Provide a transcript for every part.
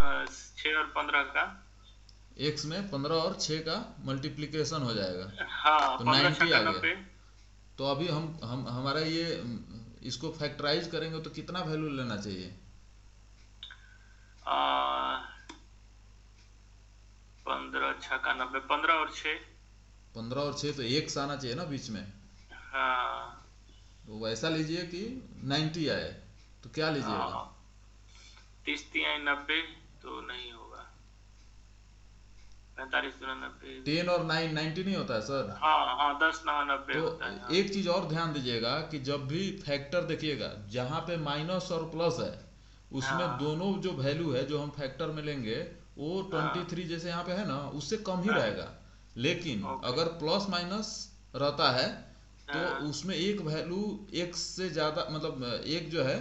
6 और 15 का। x में 15 और 6 का मल्टीप्लिकेशन हो जाएगा हाँ, तो 15 90 छक्का आ गया। 90। तो अभी हम हमारा ये इसको फैक्टराइज करेंगे तो कितना वैल्यू लेना चाहिए? 15 छक्का 90, 15 और 6। 15 और 6 तो एक आना चाहिए ना बीच में। हाँ। तो वैसा लीजिए कि 90 आए, तो क्या लीजिएगा? 30 तिहाई 90 तो नहीं होगा। 45 दूना 90। 10 और 9 90 नहीं होता है सर। हाँ हाँ, 10 9 90 तो होता है, हाँ। एक चीज और ध्यान दीजिएगा कि जब भी फैक्टर देखिएगा जहाँ पे माइनस और प्लस है उसमें हाँ दोनों जो वैल्यू है जो हम फैक्टर में लेंगे वो हाँ 23 जैसे यहाँ पे है ना उससे कम ही हाँ। रहेगा। लेकिन ओके। अगर प्लस माइनस रहता है तो हाँ उसमें एक वैल्यू एक से ज़्यादा मतलब एक जो है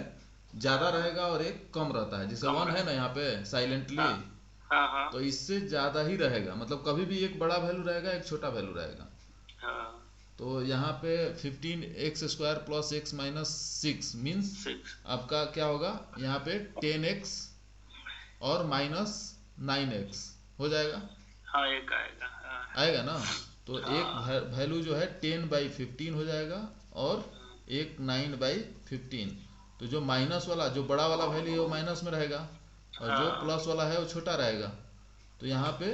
ज़्यादा हाँ हाँ, रहेगा और एक कम रहता है। जैसे कम वन है ना रहेगा। यहाँ पे साइलेंटली, हाँ हाँ हाँ तो इससे ज़्यादा ही रहेगा। मतलब कभी भी एक बड़ा वैल्यू रहेगा एक छोटा वैल्यू रहेगा। हाँ। तो यहाँ पे 15x² plus x minus 6 means 6। आपका क्या होगा यहाँ पे 10x और माइनस 9x हो जाएगा। हाँ, एक आएगा, हाँ। आएगा ना। तो एक हाँ। वैल्यू जो है 10/15 हो जाएगा और एक 9/15। तो जो माइनस वाला जो बड़ा वाला वैल्यू है वो माइनस में रहेगा और जो हाँ। प्लस वाला है वो छोटा रहेगा। तो यहाँ पे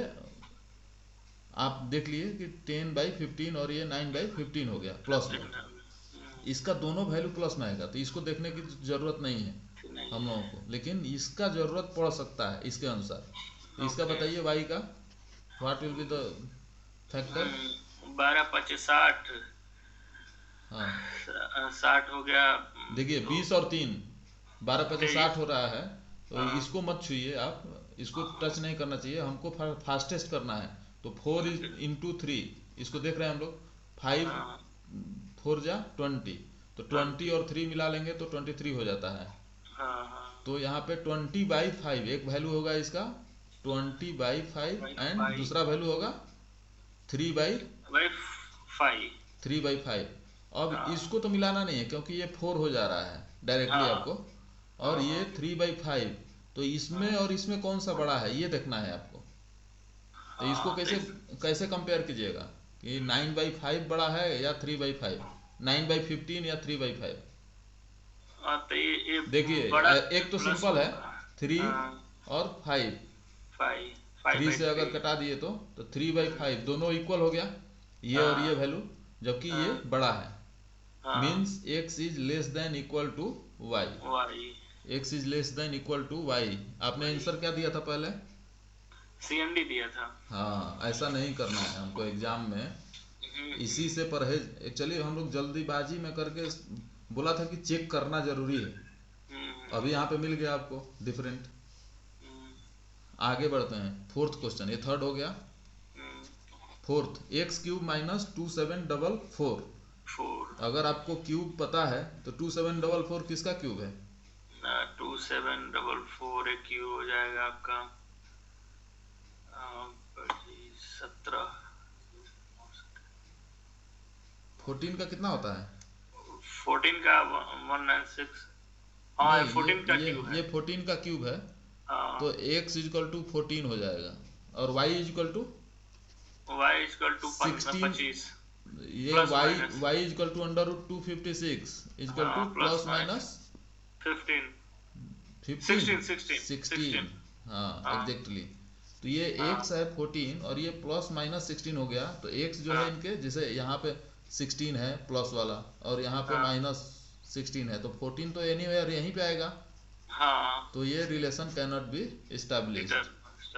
आप देख लिए कि 10/15 और ये 9/15 हो गया प्लस में। 15। इसका दोनों वैल्यू प्लस में आएगा तो इसको देखने की ज़रूरत नहीं है नहीं हम है। लोगों को, लेकिन इसका ज़रूरत पड़ सकता है इसके अनुसार। तो इसका ओके। बताइए वाई का what will be the factor. 12 25 60। हाँ 60 हो गया। देखिए तो 20 और 3 12×5 = 60 23। हो रहा है। तो हाँ। इसको मत छूइए आप, इसको टच नहीं करना चाहिए हमको, फास्टेस्ट करना है। तो 4 ओके। इंटू 3 इसको देख रहे हैं हम लोग। 5 हाँ। 4 × 20 तो 20 20। और 3 मिला लेंगे तो 23 हो जाता है। हाँ हाँ। तो यहाँ पे 20/5 एक वैल्यू होगा इसका 20/5 बाई एंड फाइव। दूसरा वैल्यू होगा 3/3 बाई 5। 3/5। अब हाँ इसको तो मिलाना नहीं है क्योंकि ये 4 हो जा रहा है डायरेक्टली हाँ आपको। और हाँ ये हाँ 3/5। तो इसमें हाँ और इसमें कौन सा बड़ा है ये देखना है आपको। तो इसको हाँ। तो कैसे कैसे कंपेयर कीजिएगा कि 9/5 बड़ा है या 3/5, 9/15 या 3/5। तो ये देखिए बड़ा एक तो प्लस सिंपल है होगा। 3 हाँ। और 5। 5 5 3 बाई से अगर 3। कटा दिए तो 3/5 दोनों इक्वल हो गया ये और ये हाँ वैल्यू, जबकि ये हाँ बड़ा है। हाँ। Means x is less than equal to y. Y. x is less than equal to y. आपने वाई। आंसर क्या दिया था पहले? CMD दिया था। हाँ ऐसा नहीं करना है हमको एग्जाम में, इसी हम्म। से परहेज। चलिए हम लोग जल्दीबाजी में करके बोला था कि चेक करना जरूरी है। हम्म। अभी यहाँ पे मिल गया आपको डिफरेंट। हम्म। आगे बढ़ते हैं फोर्थ क्वेश्चन, ये थर्ड हो गया। हम्म। Fourth x³ minus 2744। 4। अगर आपको क्यूब पता है तो 2744 किसका क्यूब है? 2744 एक क्यू हो जाएगा आपका 17। 14 का कितना होता है? 14 का 196। हाँ, ये नहीं 14 का ये क्यू है। ये 14 का क्यूब है। तो हाँ। x इक्वल टू 14 हो जाएगा और y equal to y equal to 16। 25। ये plus y minus. y equal to √256 equal हाँ, to plus plus minus minus 15। 15 16 16 16। 16। हाँ हाँ एग्जैक्टली। तो ये हाँ x है 14 और ये प्लस माइनस 16 हो गया। तो x जो है हाँ इनके जैसे यहाँ पे 16 है प्लस वाला और यहाँ पे हाँ माइनस 16 है तो 14 तो एनीवेयर यहीं पे आएगा। हाँ। तो ये रिलेशन कैन नॉट बी इधर इस्टेब्लिश्ड।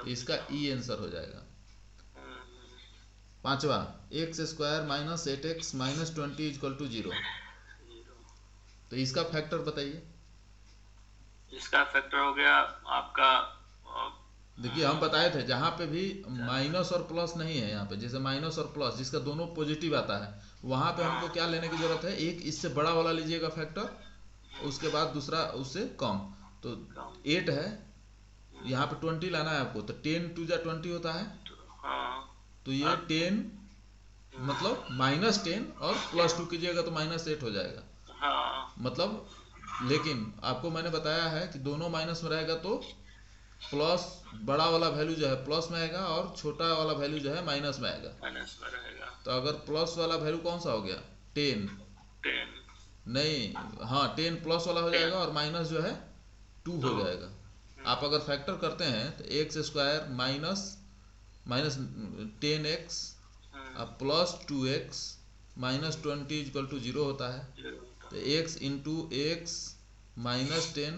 इसका established, ई आंसर हो जाएगा। हाँ। पांचवा x² minus 8x minus 20 equal to 0। Zero. तो इसका फैक्टर बताइए। इसका फैक्टर हो गया आपका देखिए हम बताए थे जहाँ पे भी माइनस और प्लस नहीं है, यहाँ पे जैसे माइनस और प्लस जिसका दोनों पॉजिटिव आता है वहाँ पे हमको हाँ, क्या लेने की जरूरत है, एक इससे बड़ा वाला लीजिएगा फैक्टर, उसके बाद दूसरा उससे कम। तो कम। 8 है, यहाँ पे 20 लाना है आपको तो 10 2 × 20 होता है। हाँ। तो ये 10 मतलब -10 और +2 कीजिएगा तो -8 हो जाएगा। हाँ मतलब लेकिन आपको मैंने बताया है कि दोनों माइनस में रहेगा तो प्लस बड़ा वाला वैल्यू जो है प्लस में आएगा और छोटा वाला वैल्यू जो है माइनस में आएगा। माइनस में रहेगा। तो अगर प्लस वाला वैल्यू कौन सा हो गया 10, 10, नहीं हाँ 10 प्लस वाला हो 10, जाएगा और माइनस जो है 2 हो 2। जाएगा। आप अगर फैक्टर करते हैं तो x square minus minus 10x अब plus 2x minus 20 equal to 0 होता है। तो x इंटू एक्स माइनस 10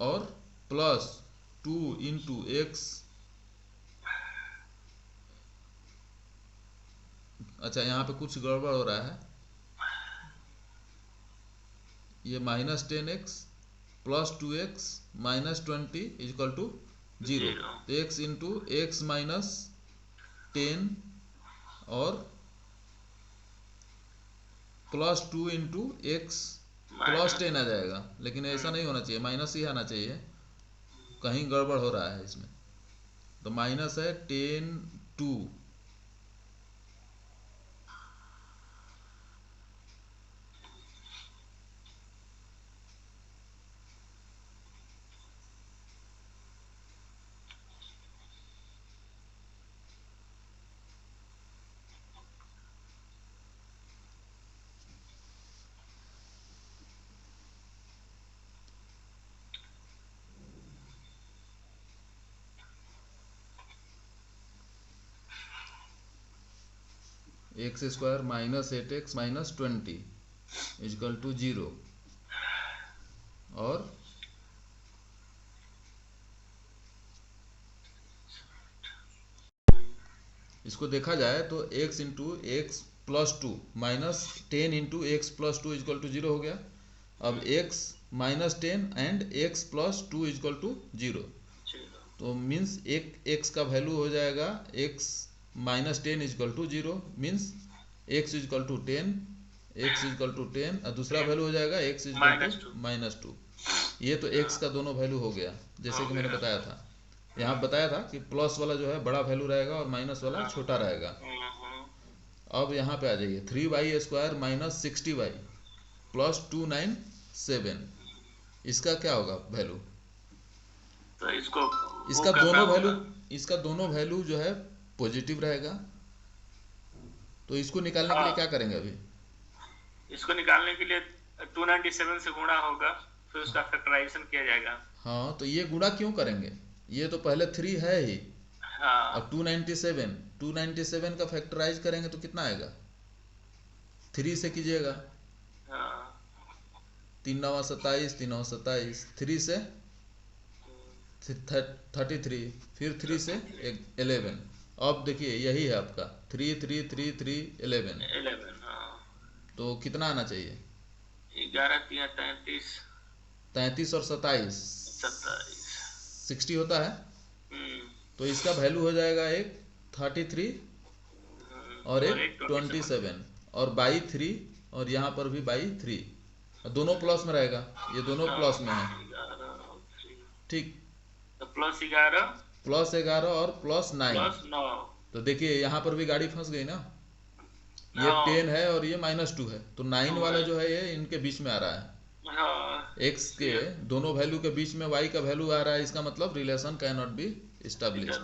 और प्लस 2 इंटू एक्स, अच्छा यहाँ पे कुछ गड़बड़ हो रहा है, ये minus 10x plus 2x minus 20 equal to 0। तो x इंटू एक्स माइनस 10 और प्लस 2 इंटू एक्स प्लस 10 आ जाएगा, लेकिन ऐसा नहीं होना चाहिए, माइनस ही आना चाहिए, कहीं गड़बड़ हो रहा है इसमें। तो माइनस है 10 2 x square minus 8x minus 20 equal to 0 और इसको देखा जाए तो x into x plus 2 minus 10 into x plus 2 equal to 0 हो गया। अब x minus 10 and x plus 2 equal to 0, तो मीन्स एक x का वैल्यू हो जाएगा x minus 10 equal to 0, means x equal to 10, x equal to 10 और दूसरा वैल्यू हो जाएगा x इक्वल टू माइनस 2। ये तो x का दोनों वैल्यू हो गया, जैसे कि मैंने बताया था, यहाँ बताया था कि प्लस वाला जो है बड़ा वैल्यू रहेगा और माइनस वाला छोटा रहेगा। अब यहाँ पे आ जाइए 3y square minus 60y plus 297, इसका क्या होगा वैल्यू? तो इसका दोनों वैल्यू जो है पॉजिटिव रहेगा, तो इसको निकालने के लिए क्या करेंगे अभी? इसको निकालने के लिए 297 से गुणा होगा, फिर उसका फैक्टराइजेशन किया जाएगा। हाँ तो ये गुणा क्यों करेंगे, ये तो पहले 3 है ही। हाँ। और 297 का फैक्टराइज करेंगे तो कितना आएगा? 3 से कीजिएगा। हाँ। 3 9 27, 3 9 27, 3 से 33, फिर 3 से 11। अब देखिए यही है आपका 3 3 3 3 11। 11, हाँ। तो कितना आना चाहिए? 11 3 33, 33 और 27 60 होता है। तो इसका वैल्यू हो जाएगा एक 33 और एक 27 और बाई 3, और यहाँ पर भी बाई 3, दोनों प्लस में रहेगा, ये दोनों प्लस में है, ठीक। तो प्लस 11 और प्लस 9। तो देखिए यहाँ पर भी गाड़ी फंस गई ना, ये 10 है और ये माइनस 2 है, तो 9 वाला जो है ये इनके बीच में आ रहा है। x के दोनों वैल्यू के बीच में y का वैल्यू आ रहा है, इसका मतलब relation can not B established.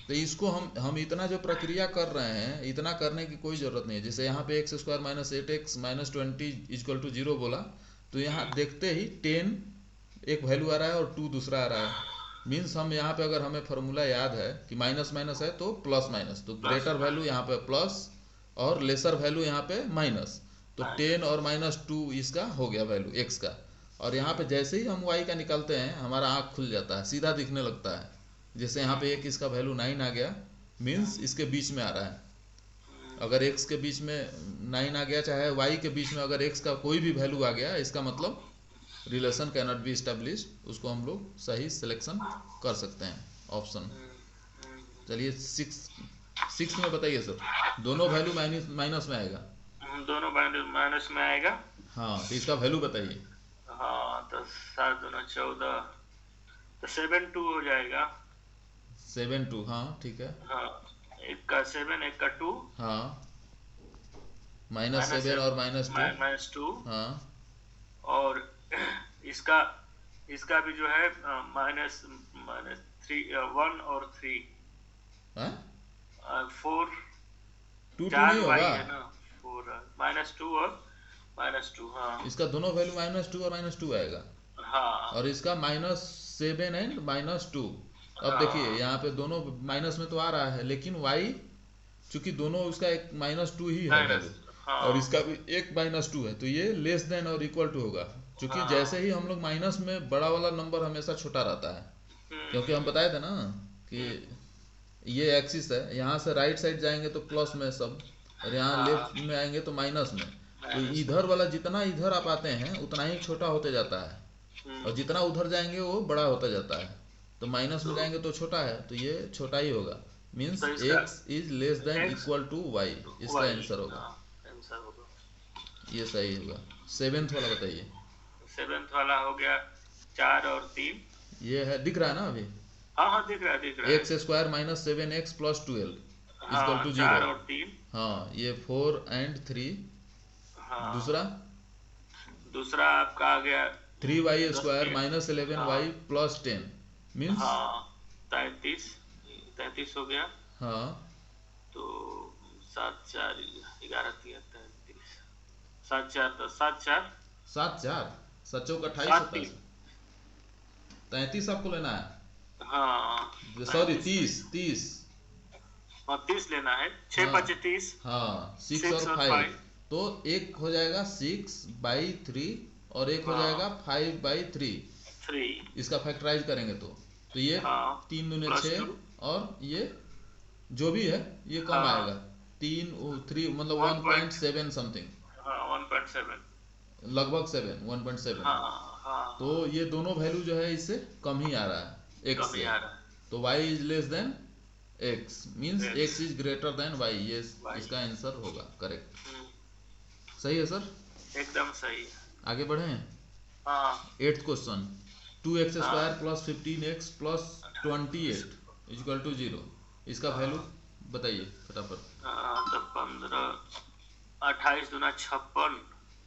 तो इसको हम इतना जो प्रक्रिया कर रहे हैं, इतना करने की कोई ज़रूरत नहीं है। जैसे यहाँ पे x square minus 8x minus 20 equal to 0 बोला, तो यहाँ देखते ही 10 एक वैल्यू आ रहा है और 2 दूसरा आ रहा है, मीन्स हम यहाँ पे अगर हमें फार्मूला याद है कि माइनस माइनस है तो प्लस माइनस, तो ग्रेटर वैल्यू यहाँ पे प्लस और लेसर वैल्यू यहाँ पे माइनस, तो 10 और माइनस 2 इसका हो गया वैल्यू x का। और यहाँ पे जैसे ही हम y का निकालते हैं हमारा आँख खुल जाता है, सीधा दिखने लगता है। जैसे यहाँ पे एक इसका वैल्यू 9 आ गया, मीन्स इसके बीच में आ रहा है। अगर x के बीच में 9 आ गया, चाहे y के बीच में अगर x का कोई भी वैल्यू आ गया, इसका मतलब relation can not B established, उसको हम लोग सही सिलेक्शन कर सकते हैं ऑप्शन। चलिए 6 में बताइए सर, दोनों वैल्यू माइनस में आएगा। दोनों माइनस में आएगा। हाँ तो इसका वैल्यू बताइए। हाँ तो 7 दूना 14, तो 7 2 हो जाएगा। 7 2, हाँ ठीक है। हाँ, एक का 7 एक का 2। हाँ -7 और -2 -2। हाँ और इसका इसका भी जो है माइनस माइनस 1 और 3 हाँ 4 2 4 नहीं वाई होगा, है ना, 4 -2 और -2। हाँ इसका दोनों वैल्यू -2 और -2 आएगा, हाँ और इसका -7 एंड -2। अब देखिए हाँ यहाँ पे दोनों माइनस में तो आ रहा है, लेकिन y चूंकि दोनों उसका एक -2 ही है वैल्यू, और हाँ इसका भी एक -2 है, तो ये लेस देन और इक्वल टू होगा। चूंकि जैसे हाँ। ही हम लोग माइनस में, बड़ा वाला नंबर हमेशा छोटा रहता है, क्योंकि हम बताए थे ना कि ये एक्सिस है, यहाँ से राइट साइड जाएंगे तो प्लस में सब, और यहाँ हाँ लेफ्ट में आएंगे तो माइनस में। तो माइनस में। इधर वाला जितना इधर आप आते हैं उतना ही छोटा होते जाता है, और जितना उधर जाएंगे वो बड़ा होता जाता है। तो माइनस में तो जाएंगे तो छोटा है, तो ये छोटा ही होगा, मीन्स तो इसका x is less than x equal to y, इसका वाई, आंसर होगा। हाँ आंसर होगा। ये सही होगा। सेवेंथ वाला बताइए। 7th वाला हो गया 4 और 3। ये है, दिख रहा है ना अभी, हाँ हाँ दिख रहा है दिख रहा है। एक्स स्क्वायर -7x + 12 इक्वल हाँ टू 0। 4 और 3। हाँ ये 4 एंड 3। हाँ दूसरा दूसरा आपका आ गया 3y² 10 -11y + 10 मीन्स, हाँ 33 हो गया। हाँ तो 7 4 11 3 33, 7 4 10 7 4 7 4 7 चौक 28 7 होता 3। है। 33 आपको लेना है, हाँ सॉरी 30 हाँ 30 लेना है। 6 हाँ 5 30। हाँ 6 6 और और 5, 5। तो एक हो जाएगा 6/3 और एक हो हाँ जाएगा 5/3। 3। इसका फैक्टराइज करेंगे तो ये हाँ 3 दूने +2। 6, और ये जो भी है ये कम हाँ आएगा, 3 मतलब 1 1.7 समथिंग, हाँ 1.7। लगभग 1.7। हाँ हाँ तो ये दोनों वैल्यू जो है इससे कम ही आ रहा है x कम ही से, आ रहा है। तो y is less than x means X, x is greater than y, ये Y। इसका आंसर होगा करेक्ट। सही है सर, एकदम सही है। आगे बढ़े। हाँ 8th क्वेश्चन, 2x² हाँ + 15x + 28 इक्वल टू 0, इसका वैल्यू बताइए फटाफट। तो 15 28 दूना 56।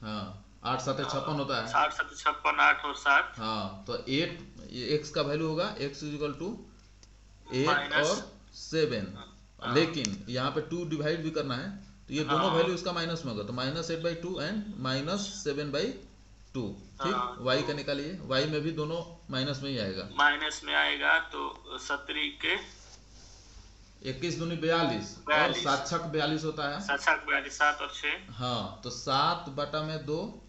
हाँ 8 7 56 होता है। 60 7 56 8 और 7 हाँ तो 8 x का वैल्यू होगा, x इक्वल टू 8 माइनस। और 7, हाँ लेकिन यहाँ पे 2 डिवाइड भी करना है, तो ये दोनों वैल्यू इसका माइनस में होगा, तो -8/2 एंड -7/2। ठीक, हाँ y तो का निकालिए, y में भी दोनों माइनस में ही आएगा। माइनस में आएगा तो 17 के 21 दूनी 42, और 7 6 42 होता है। 7 42 7 और 6। हाँ तो 7/2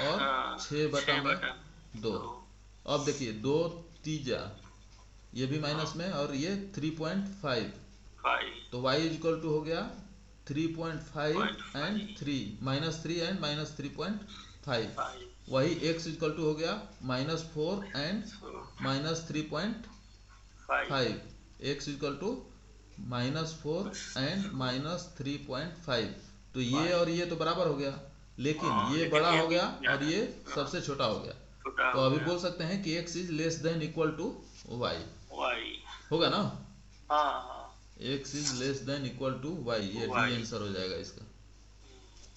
और हाँ 6/2। 2। अब देखिए 2 तीजा, ये भी माइनस में, और ये 3.5, 5 तो y इक्वल टू हो गया 3.5 एंड 3 -3 एंड -3.5। 5 वही x इक्वल टू हो गया -4 and -3.5। x equal to -4 and -3.5। तो ये और ये तो बराबर हो गया, लेकिन ये लेकिन बड़ा ये हो गया भी और ये सबसे छोटा हो गया। छोटा तो हो अभी गया। बोल सकते हैं कि x is less than equal to y, y. होगा ना। हाँ हाँ x is less than equal to y, ये Y। डी आंसर हो जाएगा इसका।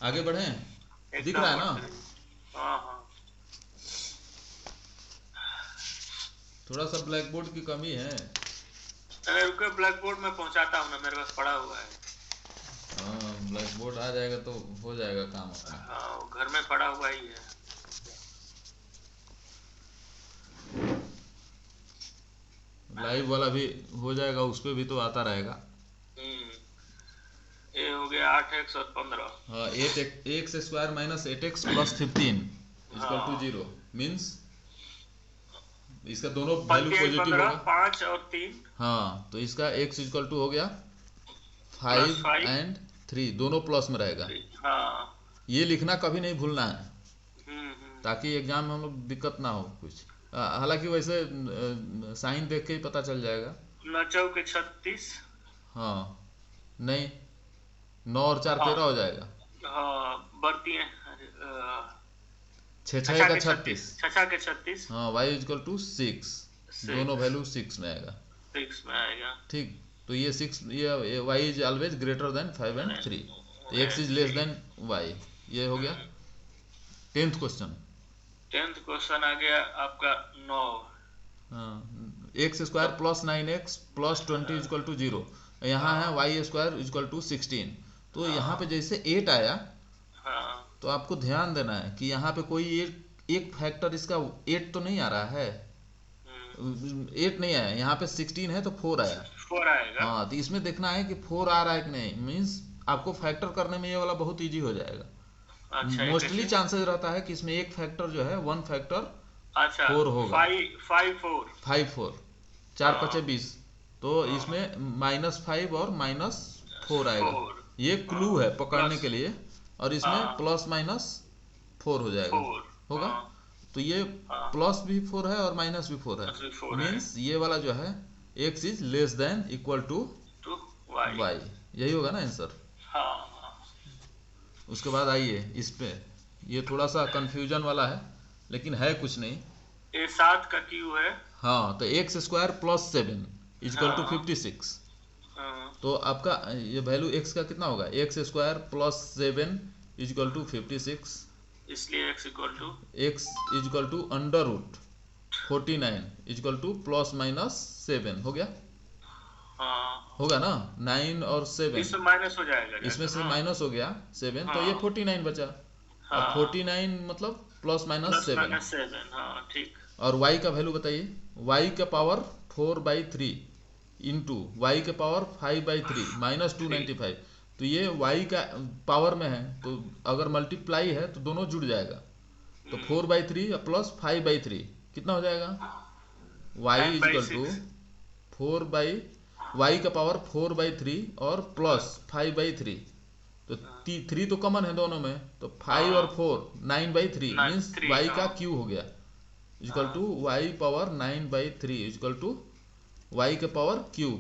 आगे बढ़े, दिख एकदम रहा है ना। बढ़िया। हाँ हाँ थोड़ा सा ब्लैक बोर्ड की कमी है। अरे रुको, ब्लैक बोर्ड में पहुंचाता हूँ ना, मेरे पास पड़ा हुआ है। हाँ ब्लैक बोर्ड आ जाएगा तो हो जाएगा काम अपना। हाँ वो घर में पड़ा हुआ ही है। लाइव वाला भी हो जाएगा, उस पर भी तो आता रहेगा। ये हो गया 8x और 15। हाँ 8x² - 8x + 15 equal to 0 means इसका दोनों वैल्यू 15 पॉजिटिव 15 होगा। 5 और 3। हाँ तो इसका x इक्वल टू हो गया 5 5 एंड 3, दोनों प्लस में रहेगा। हाँ ये लिखना कभी नहीं भूलना है, हम्म। ताकि एग्जाम में हम लोग दिक्कत ना हो कुछ। हालांकि वैसे साइन देख के ही पता चल जाएगा। 9 चौके 36। हाँ नहीं, 9 और 4 13 हो जाएगा। हाँ बढ़ती है। 6 6 का 36। 6 के 36। हाँ y इक्वल टू 6, दोनों वैल्यू 6 में आएगा। 6 में आएगा। ठीक, तो ये 6, ये y is always greater than 5 and 3, तो x is less then y, ये हो गया 10th क्वेश्चन। 10th क्वेश्चन आ गया आपका 9। हाँ, x square plus 9x plus 20 equal to 0। यहाँ है वाई स्क्वायर इजक्वल टू 16। तो यहाँ पे जैसे 8 आया तो आपको ध्यान देना है कि यहाँ पे कोई एक फैक्टर इसका 8 तो नहीं आ रहा है, 8 नहीं आया, यहाँ पे 16 है तो 4 आया। 4 आएगा। हाँ, तो इसमें देखना है कि 4 आ रहा है कि नहीं, मीन्स आपको फैक्टर करने में ये वाला बहुत इजी हो जाएगा। अच्छा, मोस्टली चांसेस रहता है कि इसमें एक फैक्टर जो है 1 फैक्टर अच्छा 4 होगा। 5 4 4 5 20, तो इसमें -5 और -4 आएगा। ये क्लू है पकड़ने के लिए, और इसमें प्लस माइनस 4 हो जाएगा, होगा। तो ये प्लस भी 4 है और माइनस भी 4 है, मीन्स ये वाला जो है x is less than equal to y, यही होगा ना आंसर। उसके बाद आइए इस पे, ये थोड़ा सा कंफ्यूजन वाला है लेकिन है कुछ नहीं। ये 7 का क्यू है। हाँ, तो x square plus 7 equal to 56। तो आपका ये वैल्यू x का कितना होगा, x square plus 7 equal to 56, इसलिए x equal to under root 49 equal to plus minus 7 हो गया। होगा ना, 9 और 7 इसमें माइनस हो जाएगा, इसमें से माइनस हो गया 7, तो ये 49 बचा। अब 49 मतलब प्लस माइनस 7। ठीक। और y का वैल्यू बताइए, y का पावर 4/3 इंटू वाई के पावर 5/3 माइनस 295। तो ये y का पावर में है, तो अगर मल्टीप्लाई है तो दोनों जुड़ जाएगा। तो 4/3 प्लस 5/3 कितना हो जाएगा, y इजकल टू 4/y का पावर 4/3 और प्लस 5/3। तो 3 तो कॉमन है दोनों में, तो 5 और 4 9/3 मीन्स y का क्यू हो गया equal to y power 9/3 equal to y के पावर क्यूब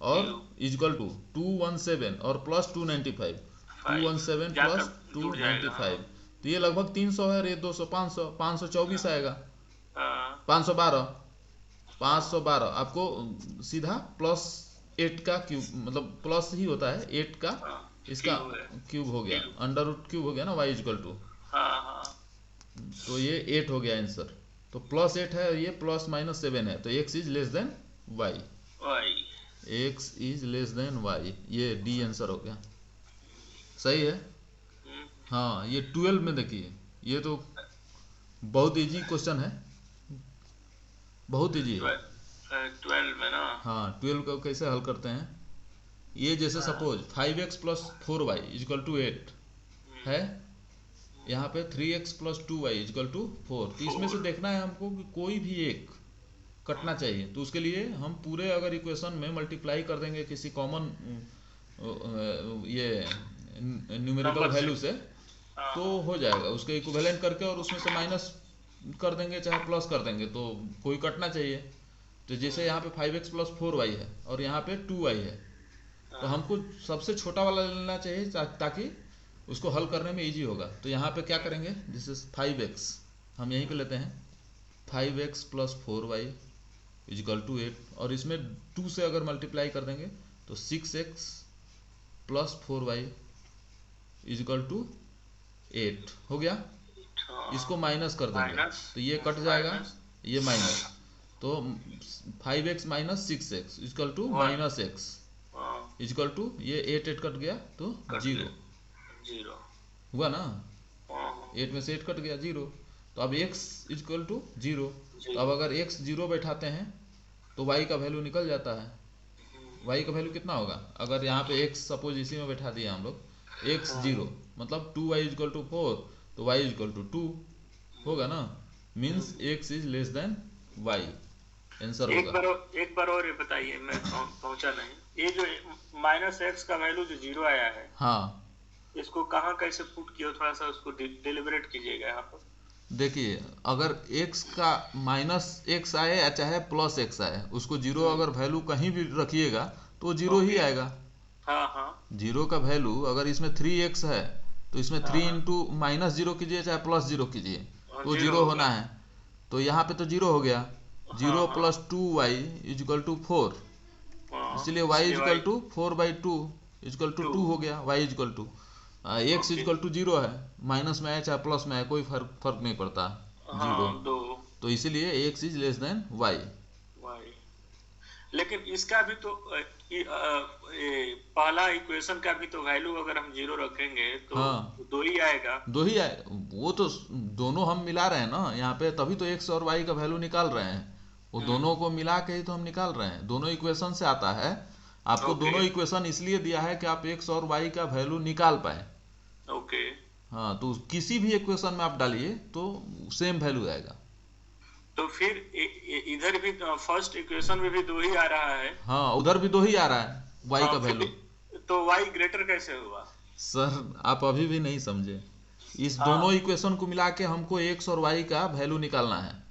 और इजकल टू 217 और प्लस 295, 217 प्लस 295। तो ये लगभग 300 है, रे 200 500 524 आएगा, 512 आपको सीधा प्लस 8 का क्यूब, मतलब प्लस ही होता है 8 का, इसका क्यूब हो गया, अंडर रूट क्यूब हो गया ना y इजकल टू। तो ये 8 हो गया आंसर। तो प्लस 8 है, ये प्लस माइनस 7 है, तो x is less then y, x is less then y, ये डी आंसर हो गया। सही है। हाँ, ये 12 में देखिए, ये तो बहुत इजी क्वेश्चन है, बहुत इजी है। 12 में ना, हाँ, 12 को कैसे हल करते हैं, ये जैसे suppose 5x plus 4y is equal to 8 है, यहाँ पे 3x plus 2y is equal to 4। तो इसमें से देखना है हमको कि कोई भी एक कटना चाहिए। तो उसके लिए हम पूरे अगर इक्वेशन में मल्टीप्लाई कर देंगे किसी कॉमन ये न्यूमेरिकल वैल्यू से, तो हो जाएगा उसके इक्विवेलेंट करके, और उसमें से माइनस कर देंगे चाहे प्लस कर देंगे, तो कोई कटना चाहिए। तो जैसे यहाँ पे 5x प्लस 4y है और यहाँ पे 2y है, तो हमको सबसे छोटा वाला लेना चाहिए ताकि उसको हल करने में इजी होगा। तो यहाँ पे क्या करेंगे, दिस इज 5x, हम यहीं पे लेते हैं 5x plus 4y is equal to 8, और इसमें 2 से अगर मल्टीप्लाई कर देंगे तो 6x plus 4y is equal to 8 हो गया। इसको माइनस कर देंगे तो ये कट जाएगा, ये माइनस, तो 5x minus 6x equal to minus x equal to ये 8 कट गया तो 0 हुआ ना, 8 में से 8 कट गया 0। तो अब x इजकल टू 0, तो अब अगर x 0 बैठाते हैं तो y का वैल्यू निकल जाता है। y का वैल्यू कितना होगा, अगर यहाँ पे x सपोज इसी में बैठा दिया हम लोग, x 0 मतलब 2y इजकल टू 4, तो y इजकल टू 2 होगा ना, means x is less then y answer होगा। एक बार और ये बताइए, मैं पहुंचा नहीं, ये जो माइनस x का वैल्यू जो 0 आया है, हाँ, इसको कहाँ कैसे पुट किया, थोड़ा सा उसको डिलिबरेट कीजिएगा यहाँ पर। देखिए, अगर x का माइनस x आए या चाहे प्लस x आए, उसको 0 अगर वैल्यू कहीं भी रखिएगा तो 0 ही आएगा। हाँ, 0 का वैल्यू अगर इसमें 3x है तो इसमें 3 इंटू माइनस 0 कीजिए चाहे प्लस 0 कीजिए तो 0 होना है। तो यहाँ पे तो 0 हो गया, 0 प्लस 2y इजकल टू 4, इसलिए y equal to 4/2 equal to 2 हो गया। y equal to x equal to 0 है, माइनस में है चाहे प्लस में है कोई फर्क नहीं पड़ता, जीरो, 2 तो इसीलिए x is less then y। लेकिन इसका भी तो पहला इक्वेशन का भी तो वैल्यू अगर हम 0 रखेंगे तो हाँ 2 ही आएगा। 2 ही आए, वो तो दोनों हम मिला रहे हैं ना यहाँ पे, तभी तो x और y का वैल्यू निकाल रहे हैं। वो दोनों को मिला के ही तो हम निकाल रहे हैं, दोनों इक्वेशन से आता है। आपको दोनों इक्वेशन इसलिए दिया है कि आप x और y का वैल्यू निकाल पाए। ओके। हाँ, तो किसी भी इक्वेशन में आप डालिए तो सेम वैल्यू आएगा। तो फिर इधर भी फर्स्ट इक्वेशन में भी 2 ही आ रहा है। हाँ, उधर भी 2 ही आ रहा है y का वैल्यू। तो y ग्रेटर कैसे हुआ? सर आप अभी भी नहीं समझे। इस दोनों इक्वेशन को मिला के हमको x और y का वैल्यू निकालना है।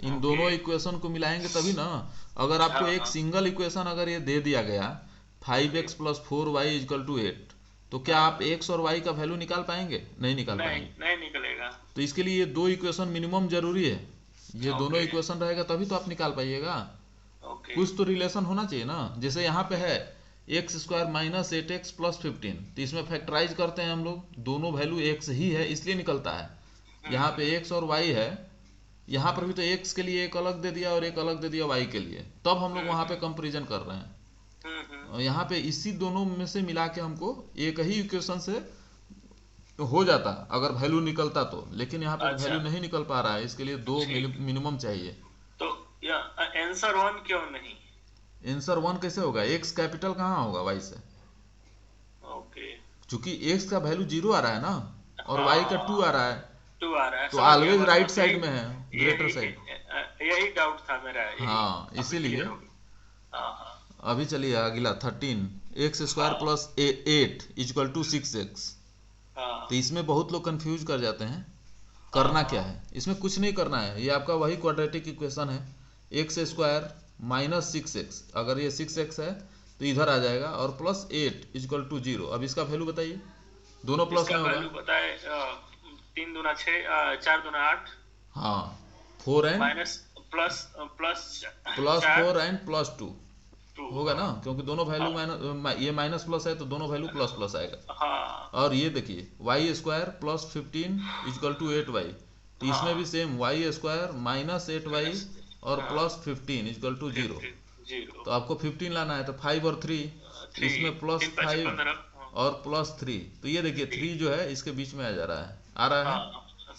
इन दोनों इक्वेशन को मिलाएंगे तभी ना। अगर आपको एक सिंगल इक्वेशन अगर ये दे दिया गया 5x + 4y = 8, तो क्या आप x और y का वैल्यू निकाल पाएंगे? नहीं निकाल पाएंगे। नहीं निकलेगा। तो इसके लिए ये 2 इक्वेशन मिनिमम जरूरी है। ये दोनों इक्वेशन रहेगा तभी तो आप निकाल पाइएगा। कुछ तो रिलेशन होना चाहिए ना। जैसे यहाँ पे है x² - 8x + 15, तो इसमें फैक्टराइज करते हैं हम लोग, दोनों वैल्यू x ही है इसलिए निकलता है। यहाँ पे x और y है, यहाँ पर भी तो x के लिए एक अलग दे दिया और एक अलग दे दिया y के लिए, तब हम लोग वहाँ पे कंपैरिजन कर रहे हैं। और यहाँ पे इसी दोनों में से मिला के हमको एक ही इक्वेशन से हो जाता अगर वैल्यू निकलता तो, लेकिन यहाँ पर वैल्यू नहीं निकल पा रहा है, इसके लिए 2 मिनिमम चाहिए। तो आंसर 1 क्यों नहीं? आंसर 1 कैसे होगा? x कैपिटल कहाँ होगा y से? ओके, क्योंकि x का वैल्यू 0 आ रहा है ना और y का 2 आ रहा है, 2 आ रहा है, तो ऑलवेज राइट साइड में है, ग्रेटर साइड। यही डाउट था मेरा। हाँ, इसीलिए अभी चलिए अगला 13, x² + 8 = 6x। तो इसमें बहुत लोग कंफ्यूज कर जाते हैं। करना क्या है इसमें? कुछ नहीं करना है, ये आपका वही क्वाड्रेटिक इक्वेशन है। x² - 6x, अगर ये 6x है तो इधर आ जाएगा, और +8 = 0। अब इसका वैल्यू बताइए, दोनों प्लस में होगा। 3 दूना 6, 4 दूना 8। हाँ, 4 एंड प्लस 4 एंड +2 होगा ना, क्योंकि दोनों वैल्यू ये माइनस प्लस है तो दोनों वैल्यू प्लस प्लस आएगा। हाँ। और ये देखिए y² + 15 = 8y, तो इसमें भी सेम y² - 8y और +15 = 0। तो आपको 15 लाना है, तो 5 और 3, इसमें +5 और +3, तो ये देखिए 3 जो है इसके बीच में आ जा रहा है, आ रहा है,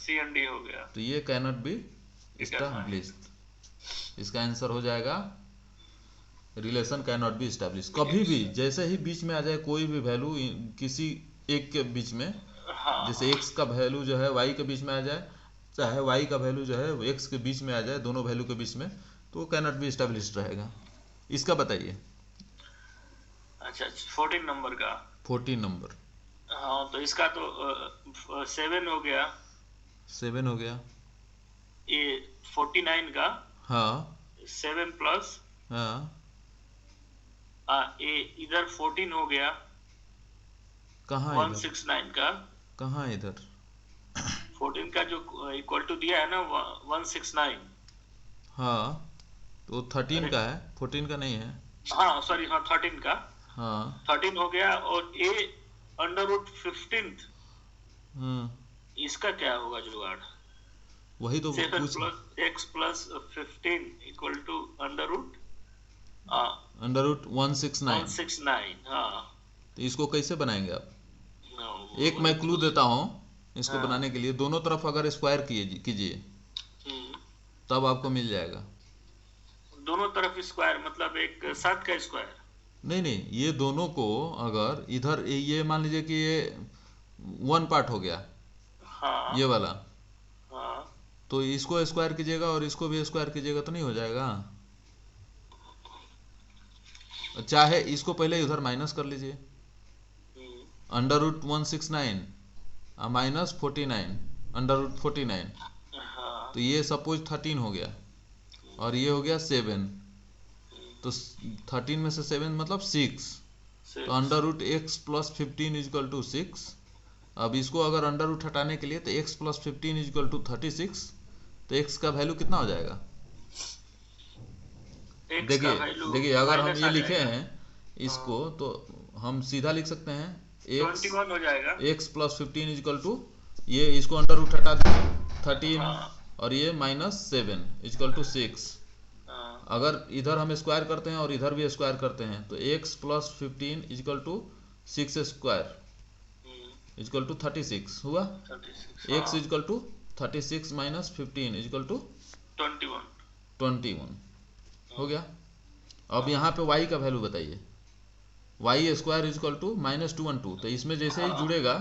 C&D हो गया। तो ये कैनॉट बी एस्टैब्लिश्ड। इसका आंसर हो जाएगा रिलेशन कैनॉट बी एस्टैब्लिश। कभी भी जैसे ही बीच में आ जाए कोई भी वैल्यू किसी एक के बीच में, जैसे x का वैल्यू जो है y के बीच में आ जाए, चाहे y का वैल्यू जो है x के बीच में आ जाए, दोनों वैल्यू के बीच में, तो कैनॉट बी एस्टैब्लिश्ड रहेगा। इसका बताइए। अच्छा, 14 नंबर का। 14 नंबर, हाँ, तो इसका तो 7 हो गया। 7 हो गया। ये 49 का। हाँ, 7 प्लस, हाँ, ये इधर 14 हो गया। कहाँ 169 का, कहाँ इधर 14 का जो इक्वल टू दिया है ना 169। हाँ, तो 13 का है, 14 का नहीं है। हाँ सॉरी, हाँ 13 का। हाँ, 13 हो गया, और a √15, इसका क्या होगा जुगाड़? वही तो 7 + x + 15 = √169। हाँ, तो इसको कैसे बनाएंगे आप? एक मैं क्लू देता हूँ इसको बनाने के लिए। दोनों तरफ अगर स्क्वायर कीजिए तब आपको मिल जाएगा। दोनों तरफ स्क्वायर मतलब एक 7 का स्क्वायर? नहीं, ये दोनों को अगर इधर ये मान लीजिए कि ये 1 पार्ट हो गया, हाँ, ये वाला, हाँ, तो इसको स्क्वायर कीजिएगा और इसको भी स्क्वायर कीजिएगा तो नहीं हो जाएगा। चाहे इसको पहले उधर माइनस कर लीजिए, √169 - 49 √49, तो ये सपोज 13 हो गया और ये हो गया 7, तो 13 में से 7 मतलब 6, तो √x + 15 = 6। अब इसको अगर अंडर रूट हटाने के लिए तो x + 15 = 36, तो x का वैल्यू कितना हो जाएगा? देखिए अगर हम ये लिखे हैं इसको तो हम सीधा लिख सकते हैं, 21 हो जाएगा। x + 15 = ये, इसको अंडर रूट हटा दीजिए, 13 और ये -7 इक्वल टू 6। अगर इधर हम स्क्वायर करते हैं और इधर भी स्क्वायर करते हैं तो x + 15 equal to 6 square equal to 36 हुआ। 36 x equal to 36 - 15 equal to 21 हो गया। अब यहाँ पे y का वैल्यू बताइए। y स्क्वायर इक्वल टू -212, तो इसमें जैसे ही जुड़ेगा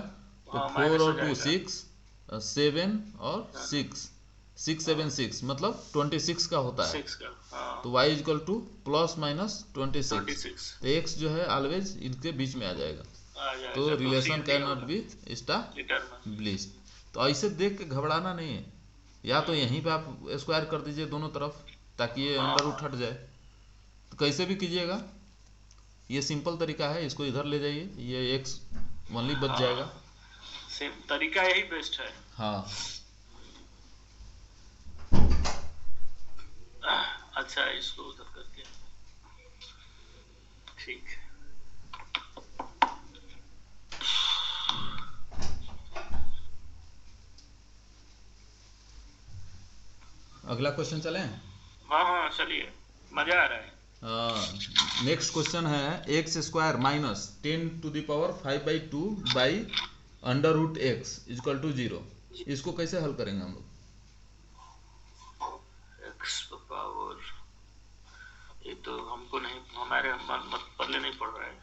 तो 4 और 2 6, 7 और 6 7 6 मतलब 26 का होता है। तो y इक्वल टू ±26, तो x जो है ऑलवेज इनके बीच में आ जाएगा। तो relation can not B established. तो ऐसे देख के घबराना नहीं है, या तो यहीं पे आप स्क्वायर कर दीजिए दोनों तरफ ताकि ये अंडर रूट हट जाए। तो कैसे भी कीजिएगा, ये सिंपल तरीका है, इसको इधर ले जाइए, ये x ओनली बच जाएगा। तरीका यही बेस्ट है। हाँ अच्छा, इसको उधर करके ठीक। अगला क्वेश्चन चलें? हाँ चलिए, मजा आ रहा है। नेक्स्ट क्वेश्चन है x² - 10⁵ by √x equal to 0। इसको कैसे हल करेंगे हम लोग? x पावर, ये तो हमको नहीं, हमारे पल्ले नहीं पड़ रहा है।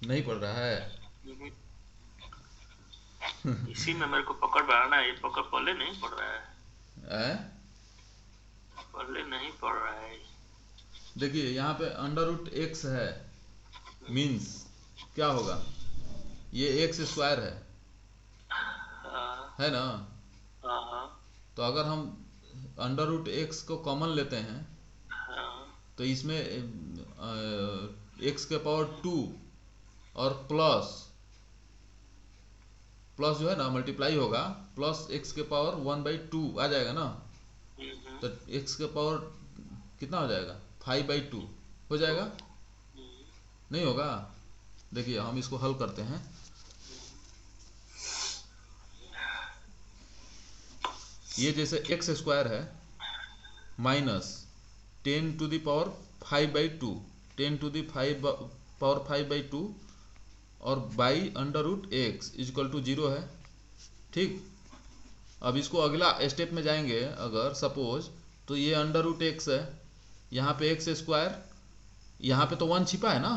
नहीं पड़ रहा है इसी में मेरे को पकड़ बनाना है, ये पकड़ पल्ले नहीं पड़ रहा है। पल्ले नहीं पड़ रहा है। देखिए यहाँ पे √x है, मीन्स क्या होगा, ये x² है ना। तो अगर हम √x को कॉमन लेते हैं तो इसमें x⁻2 और प्लस जो है ना मल्टीप्लाई होगा, प्लस x⁻1/2 आ जाएगा ना। तो x⁻, कितना हो जाएगा, 5/2 हो जाएगा, नहीं होगा। देखिए हम इसको हल करते हैं। ये जैसे x² है -10⁵5/2 और बाई √x इक्वल टू 0 है, ठीक। अब इसको अगला स्टेप में जाएंगे, अगर सपोज तो ये √x है, यहाँ पे x², यहाँ पे तो 1 छिपा है ना,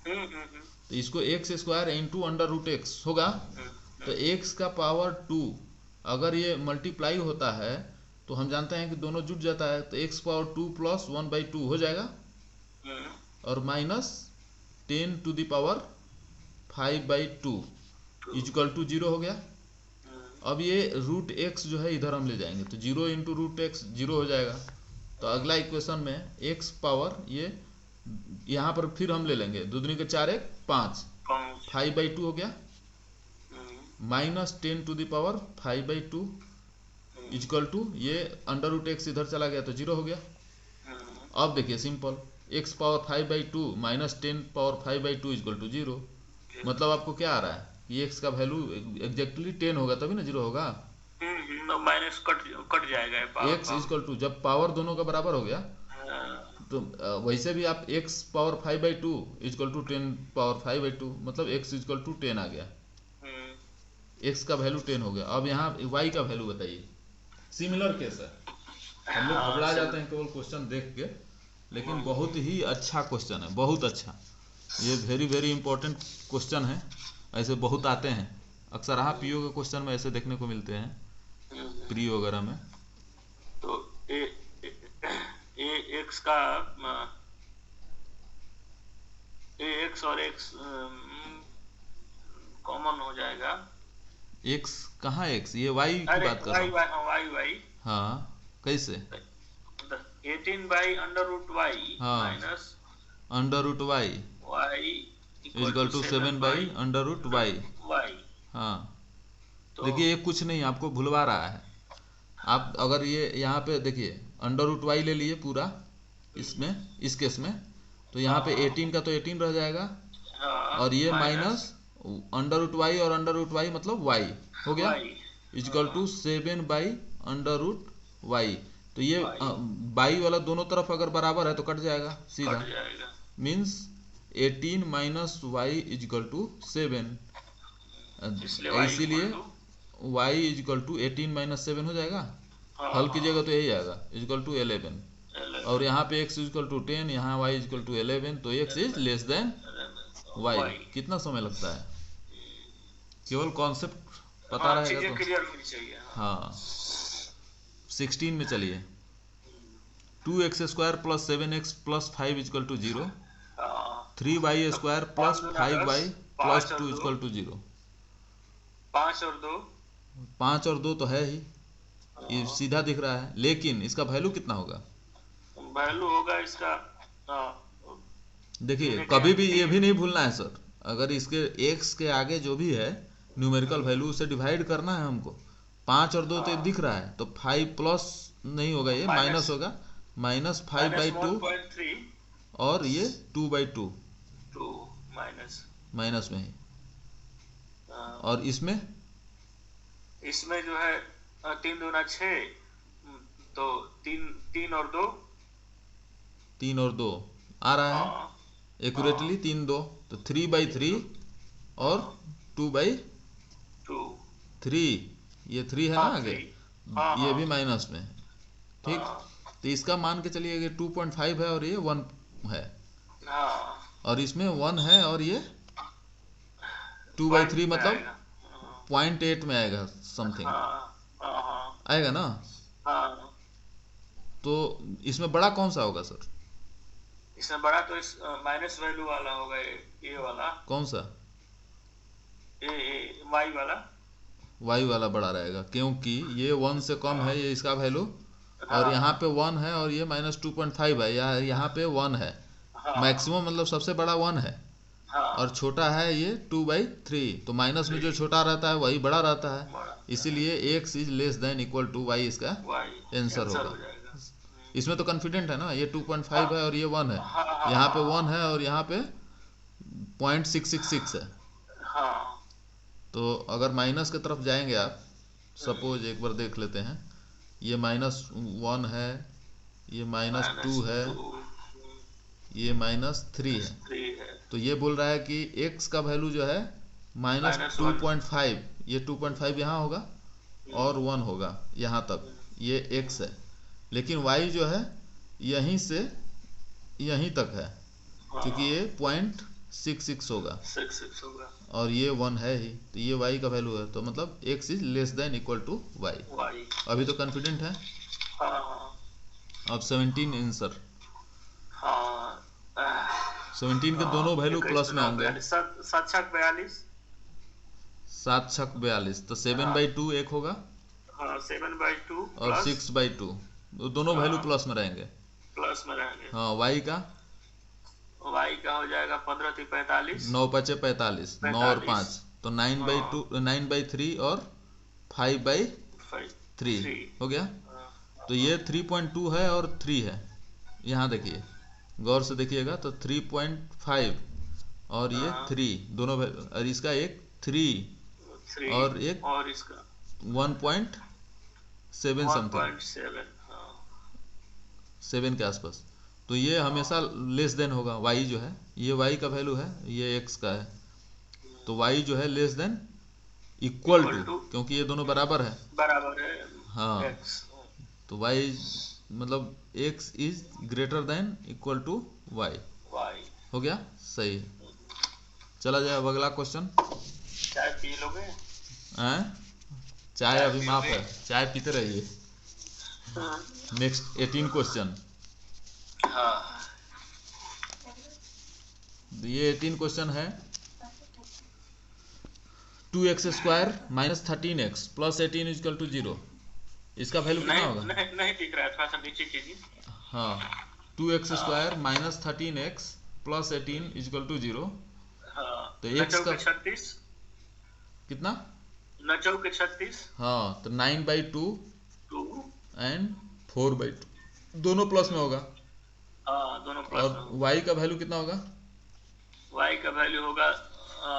तो इसको x² इंटू √x होगा। तो x का पावर 2 अगर ये मल्टीप्लाई होता है तो हम जानते हैं कि दोनों जुट जाता है, तो x⁻2 + 1/2 हो जाएगा और -10⁵5/2 इक्वल टू 0 हो गया। अब ये √x जो है इधर हम ले जाएंगे, तो 0 इंटू √x 0 हो जाएगा। तो अगला इक्वेशन में x पावर ये यहाँ पर फिर हम ले लेंगे, 2 दूनी के 4 1 5 5/2 हो गया, -10⁵5/2 इक्वल टू ये √x इधर चला गया तो 0 हो गया। अब देखिए सिंपल, x⁻5/2 - 10⁵5/2 इक्वल टू 0, मतलब आपको क्या आ रहा है, ये x का वैल्यू एग्जैक्टली 10 होगा तभी ना 0 होगा। माइनस कट जाएगा x इक्वल टू, जब पावर दोनों का बराबर हो गया तो वैसे भी आप x⁻5/2 इक्वल टू 10⁻5/2 मतलब x इक्वल टू 10 आ गया, x का वैल्यू 10 हो गया। अब यहाँ y का वैल्यू बताइए। सिमिलर केस है, हम लोग घबरा जाते हैं केवल क्वेश्चन देख के, लेकिन बहुत ही अच्छा क्वेश्चन है, बहुत अच्छा। ये वेरी इंपॉर्टेंट क्वेश्चन है, ऐसे बहुत आते हैं अक्सर। हाँ, पीओ के क्वेश्चन में ऐसे देखने को मिलते हैं, प्री वगैरह में। तो x का x और x कॉमन हो जाएगा। x कहाँ x, ये y की बात कर रहा हूँ। y हाँ, कैसे 18/√y minus √y equal to 7/√y। हाँ, देखिए ये कुछ नहीं आपको भुलवा रहा है। आप अगर ये यहाँ पे देखिए √y ले लिए पूरा इसमें, इस केस में, तो यहाँ पे 18 का तो 18 रह जाएगा, और ये माइनस √y और √y मतलब y हो गया इक्वल टू 7/√y। तो ये बाई वाला दोनों तरफ अगर बराबर है तो कट जाएगा सीधा, means 18 minus y equal to 7, इसीलिए y इक्वल टू 18 माइनस 7 हो जाएगा। हल कीजिएगा तो यही आएगा इक्वल टू 11, और यहाँ पे x इक्वल टू 10, यहाँ y इक्वल टू 11, तो x is less then y। कितना समय लगता है, केवल कॉन्सेप्ट पता रहेगा तो। हाँ 16 में चलिए, 2x² plus 7x plus 5 equal to 0, 3y² plus 5y plus 2 equal to 0। 5 और 2 तो है ही, ये सीधा दिख रहा है, लेकिन इसका वैल्यू कितना होगा? वैल्यू होगा इसका, देखिए कभी भी ये भी नहीं भूलना है सर, अगर इसके x के आगे जो भी है न्यूमेरिकल वैल्यू उसे डिवाइड करना है हमको। 5 और 2 तो दिख रहा है, तो 5 प्लस नहीं होगा, ये माइनस होगा, -5/2 और ये 2/2 माइनस में ही। और इसमें जो है 3 दूना 6, तो 3 और 2 आ रहा है एक्यूरेटली, 3 2, तो 3/3 और 2/3, ये 3 है ना आगे, ये भी माइनस में, ठीक। तो इसका मान के चलिए ये 2.5 है और ये 1 है, और इसमें 1 है और ये 2/3 मतलब 0.8 में आएगा, समथिंग आएगा ना। तो इसमें बड़ा कौन सा होगा सर? इसमें बड़ा तो इस माइनस वैल्यू वाला होगा, ये वाला। कौन सा? वाई वाला। वाई वाला बड़ा रहेगा, क्योंकि ये 1 से कम है, ये इसका वैल्यू, और यहाँ पे 1 है और ये -2.5 है, यहाँ पे 1 है, मैक्सिमम मतलब सबसे बड़ा 1 है, और छोटा है ये 2/3, तो माइनस में जो छोटा रहता है वही बड़ा रहता है, इसीलिए x is less than equal to y इसका आंसर होगा। इसमें तो कॉन्फिडेंट है ना, ये 2.5 है और ये 1 है, यहाँ पे 1 है और यहाँ पे 0.666 है। तो अगर माइनस की तरफ जाएंगे आप, सपोज एक बार देख लेते हैं, ये -1 है, ये -2 है, ये -3 है, तो ये बोल रहा है कि x का वैल्यू जो है -2.5, ये 2.5 यहाँ होगा और 1 होगा यहाँ तक, ये x है, लेकिन y जो है यहीं से यहीं तक है, क्योंकि ये 0.66 होगा और ये 1 है ही, तो ये y का वैल्यू है, तो मतलब x is less than equal to y। अभी तो कॉन्फिडेंट है। अब 17 आंसर, 17 के दोनों वैल्यू प्लस में होंगे। 7 छक 42, तो 7/2 एक होगा, 7/2 और 6/2, दोनों वैल्यू प्लस में रहेंगे। हाँ y का हो जाएगा 15 3 45, 9 5 45, 9 और 5, तो 9/3 और 5/3 हो गया। तो ये 3.2 है और 3 है, यहाँ देखिए गौर से देखिएगा, तो 3.5 और ये 3 दोनों, और इसका एक 3 और एक 1.7 समथिंग, 7 के आसपास, तो ये हमेशा लेस देन होगा। y जो है, ये y का वैल्यू है, ये x का है, तो y जो है लेस देन इक्वल टू, क्योंकि ये दोनों बराबर है। हाँ, तो y मतलब x is greater than equal to y हो गया, सही है। चला जाए अब अगला क्वेश्चन। चाय पी लोगे? चाय अभी माफ है, चाय पीते रहिए। Next 18 question. ये 18 क्वेश्चन है, 2x² - 13x + 18 = 0, इसका वैल्यू कितना होगा? नहीं दिख रहा है, थोड़ा सा नीचे कीजिए। हाँ, 2x² - 13x + 18 = 0, तो x का 36 कितना? 36। हाँ, तो 9/2 एंड 4/2 दोनों प्लस में होगा। दोनों प्लस। और y का वैल्यू कितना होगा? y का वैल्यू होगा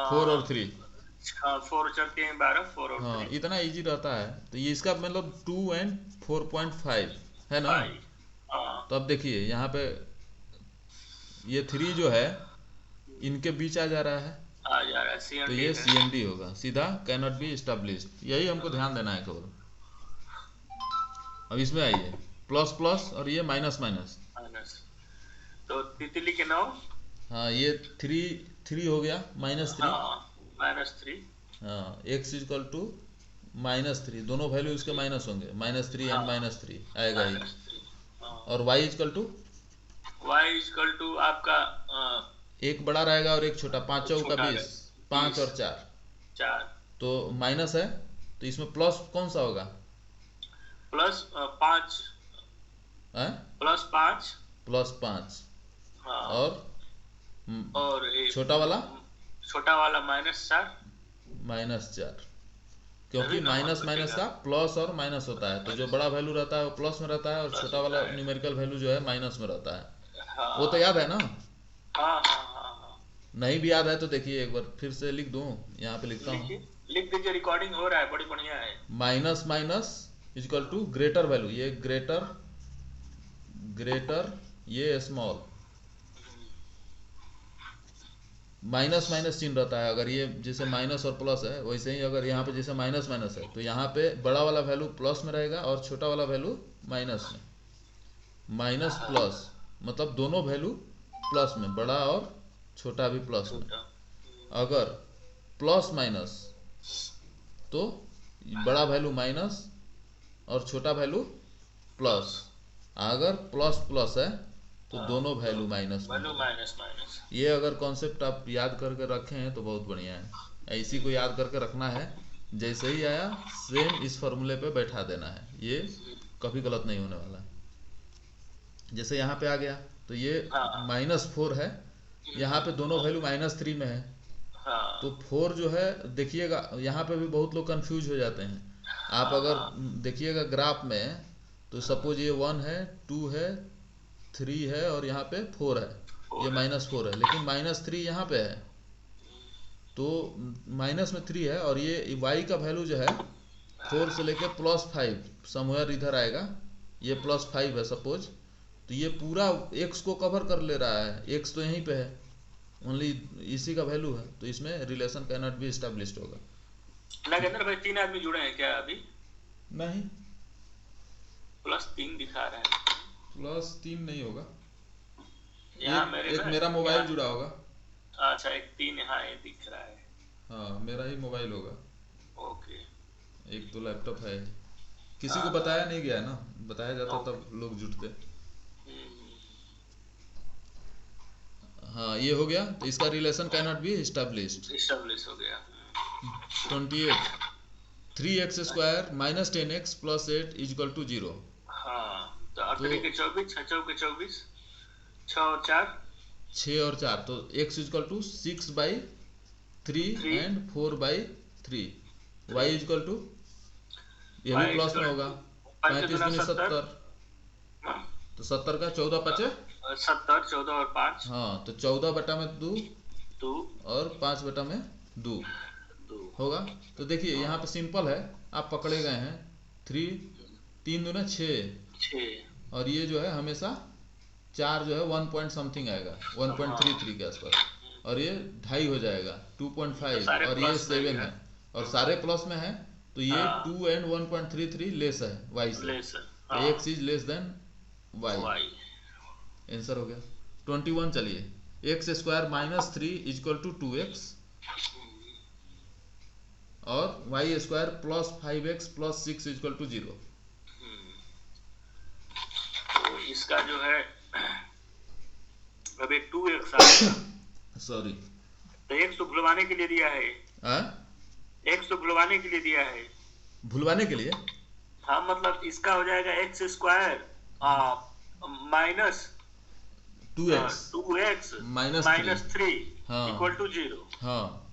4 और 3, 4 4 3 12 4 और हाँ 3 इतना इजी रहता है। तो ये इसका मतलब 2 एंड 4.5 है ना। 5। हाँ तो अब देखिए यहाँ पे ये 3 जो है इनके बीच आ जा रहा है, आ जा रहा है, तो CND ये है। CND होगा सीधा, कैनॉट बी एस्टेब्लिश्ड। यही हमको ध्यान देना है केवल। अब इसमें आइए, प्लस प्लस और ये माइनस माइनस। माइनस, तो तितली के 9। हाँ ये 3 3 हो गया, -3। हाँ -3। हाँ x इक्वल टू -3, दोनों वैल्यू इसके माइनस होंगे, -3 एंड हाँ -3 आएगा ही। -3। हाँ और y equal to y equal to आपका एक बड़ा रहेगा और एक छोटा, 5 चौका छोटा 20, 5 और 4 4 तो माइनस है, तो इसमें प्लस कौन सा होगा? +5 है +5। +5 हाँ और और छोटा वाला -4। -4, क्योंकि तभी नंबर माइनस माइनस कटेगा। का प्लस और माइनस होता है, तो जो बड़ा वैल्यू रहता है वो प्लस में रहता है और प्लस छोटा वाला होता है। न्यूमेरिकल वैल्यू जो है माइनस में रहता है। हाँ वो तो याद है ना? हाँ हाँ हाँ हाँ। नहीं भी याद है तो देखिए एक बार फिर से लिख दूं, यहाँ पे लिखता हूँ। लिखिए, लिख दीजिए, रिकॉर्डिंग हो रहा है, बड़ी बढ़िया है। Minus minus equal to greater value, ये ग्रेटर ग्रेटर ये स्मॉल, माइनस माइनस चिन्ह रहता है। अगर ये जैसे माइनस और प्लस है, वैसे ही अगर यहाँ पे जैसे माइनस माइनस है, तो यहाँ पे बड़ा वाला वैल्यू प्लस में रहेगा और छोटा वाला वैल्यू माइनस में। माइनस प्लस मतलब दोनों वैल्यू प्लस में, बड़ा और छोटा भी प्लस में। अगर प्लस माइनस तो बड़ा वैल्यू माइनस और छोटा वैल्यू प्लस। अगर प्लस प्लस है तो दोनों वैल्यू माइनस में। माइनस। ये अगर कॉन्सेप्ट आप याद करके रखे हैं तो बहुत बढ़िया है। ऐसी को याद करके रखना है, जैसे ही आया सेम इस फॉर्मूले पे बैठा देना है, ये कभी गलत नहीं होने वाला। जैसे यहाँ पे आ गया तो ये -4 है, यहाँ पे दोनों वैल्यू -3 में है। तो 4 जो है देखिएगा, यहाँ पे भी बहुत लोग कंफ्यूज हो जाते हैं। आप अगर देखिएगा ग्राफ में, तो सपोज ये 1 है, 2 है, 3 है और यहाँ पे 4 है, ये -4 है, लेकिन -3 यहाँ पे है, तो माइनस में 3 है और ये y का वैल्यू जो है 4 से लेके +5 समवेयर इधर आएगा, ये +5 है सपोज, तो ये पूरा x को कवर कर ले रहा है, x तो यहीं पे है, ओनली इसी का वैल्यू है, तो इसमें रिलेशन कैनॉट बी एस्टेब्लिश्ड होगा। नागेंद्र भाई 3 आदमी जुड़े हैं क्या अभी? नहीं, +3 दिखा रहा है। +3 नहीं होगा, एक मेरा मोबाइल जुड़ा होगा। अच्छा, एक 3 यहाँ ये दिख रहा है। हाँ मेरा ही मोबाइल होगा। ओके, एक तो लैपटॉप है, किसी को बताया नहीं गया ना, बताया जाता तब लोग जुटते। हाँ ये हो गया, तो इसका रिलेशन कैनॉट बी एस्टेब्लिश्ड हो गया। 28 3x स्क्वायर -10x + 8 = 0। हाँ तो 8 के 24, 6 चौके 24, 6 और 4 6 और 4, तो x = 6/3 एंड 4/3। y = ये भी प्लस में होगा, 35 × 70, तो 70 का 14 × 5 70, 14 और 5। हाँ तो 14/2 और 5/2 होगा। तो देखिए यहाँ पे सिंपल है, आप पकड़े गए हैं 3 दूना 6 और ये जो है हमेशा 4 जो है 1 पॉइंट समथिंग आएगा, 1.33 के आसपास, और ये 2.5 हो जाएगा 2.5 और ये 7 है और सारे प्लस में है, तो ये 2 एंड 1.33 लेस है y से, तो x is less then y। Answer हो गया 21। चलिए x स्क्वायर -3 = 2x और y स्क्वायर +5x + 6 = 0। तो इसका जो है अब एक 2x आएगा। सॉरी, तो x तो भुलवाने के लिए दिया है, x तो भुलवाने के लिए दिया है, भुलवाने के लिए। हाँ मतलब इसका हो जाएगा x स्क्वायर -2x -3 = 0। हाँ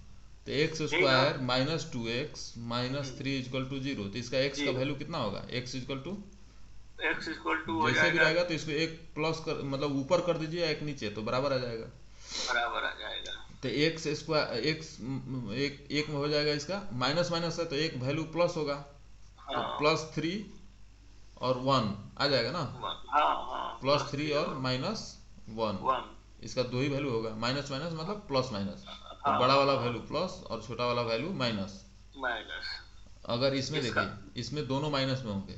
तो x स्क्वायर -2x -3 = 0, तो इसका x का वैल्यू कितना होगा? x = जैसे भी रहेगा तो इसको एक प्लस कर, मतलब ऊपर कर दीजिए, एक नीचे, तो बराबर आ जाएगा। तो एक्स स्क्वायर एक में हो जाएगा, इसका माइनस माइनस है तो एक वैल्यू प्लस होगा, तो +3 और 1 आ जाएगा ना। +3 और -1, इसका दो ही वैल्यू होगा, माइनस माइनस मतलब प्लस माइनस, तो बड़ा वाला वैल्यू प्लस और छोटा वाला वैल्यू माइनस। अगर इसमें देखिए, इसमें दोनों माइनस में होंगे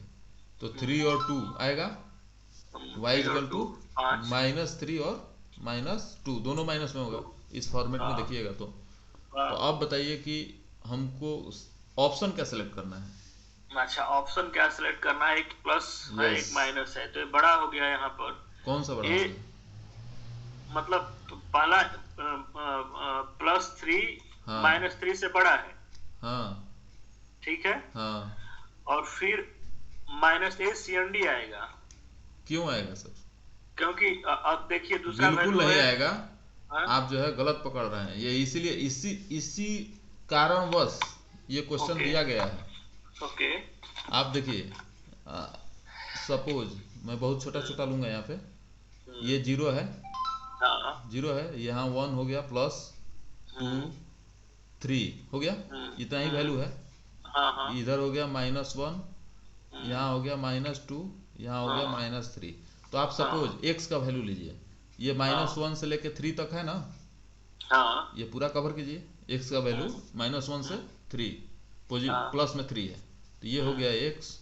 तो 3 और 2 आएगा, y = -3 और -2 दोनों माइनस में होगा। इस फॉर्मेट में देखिएगा तो अब बताइए कि हमको ऑप्शन क्या सेलेक्ट करना है। अच्छा, ऑप्शन क्या सिलेक्ट करना है, एक प्लस है एक माइनस है, तो ये बड़ा हो गया यहाँ पर। कौन सा बड़ा? मतलब पहला +3 -3 से बड़ा है। हाँ, ठीक है। हाँ, और फिर -a/CND आएगा। क्यों आएगा सर? क्योंकि अब देखिए दूसरा बिल्कुल नहीं आएगा। आप जो है गलत पकड़ रहे हैं, ये इसीलिए इसी कारणवश ये क्वेश्चन दिया गया है। ओके, आप देखिए, सपोज मैं बहुत छोटा छोटा लूंगा, यहाँ पे ये 0 है, 0 है, यहाँ 1 हो गया, +2 3 हो गया, इतना ही वैल्यू है। इधर हो गया -1, यहाँ हो गया -2, यहाँ हो गया -3। तो आप सपोज x का वैल्यू लीजिए, ये -1 से लेके 3 तक है ना। ये पूरा कवर कीजिए, x का वैल्यू -1 से 3 प्लस में 3 है, तो ये हो गया x।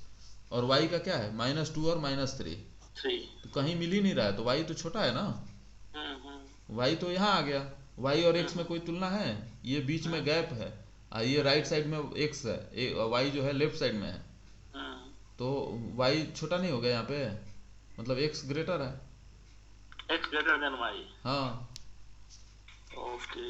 और y का क्या है, -2 और -3, तो कहीं मिल ही नहीं रहा है, तो y तो छोटा है ना। y तो यहाँ आ गया, y और x में कोई तुलना है, ये बीच में गैप है, ये राइट साइड में x है, y जो है लेफ्ट साइड में है, तो y छोटा नहीं हो गया यहाँ पे, मतलब x ग्रेटर है, x ग्रेटर देन y। हाँ, ओके,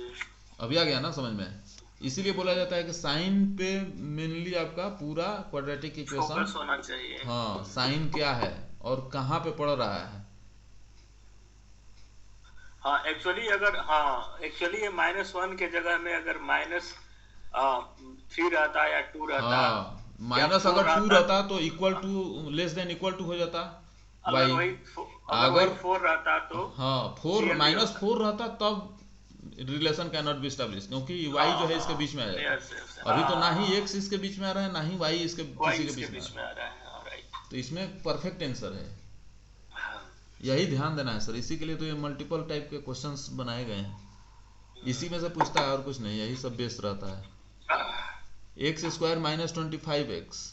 अभी आ गया ना समझ में। इसीलिए बोला जाता है कि साइन पे मेनली आपका पूरा क्वाड्रेटिक इक्वेशन फोकस होना चाहिए। हाँ, साइन क्या है और कहाँ पे पड़ रहा है। हाँ, एक्चुअली ये -1 के जगह में अगर -3 रहता या 2 रहता, माइनस अगर 2 रहता तो =, हो जाता। अगर 4 रहता तो, हाँ, -4 रहता तब relation can not B establish, क्योंकि y जो है इसके बीच में आ जाता। अभी तो ना ही x इसके बीच में आ रहा है, ना ही y इसके किसी के बीच में आ रहा है, तो इसमें परफेक्ट आंसर है। यही ध्यान देना है सर, इसी के लिए तो ये मल्टीपल टाइप के क्वेश्चंस बनाए गए हैं, इसी में से पूछता है और कुछ नहीं, यही सब बेस रहता है। x² -25x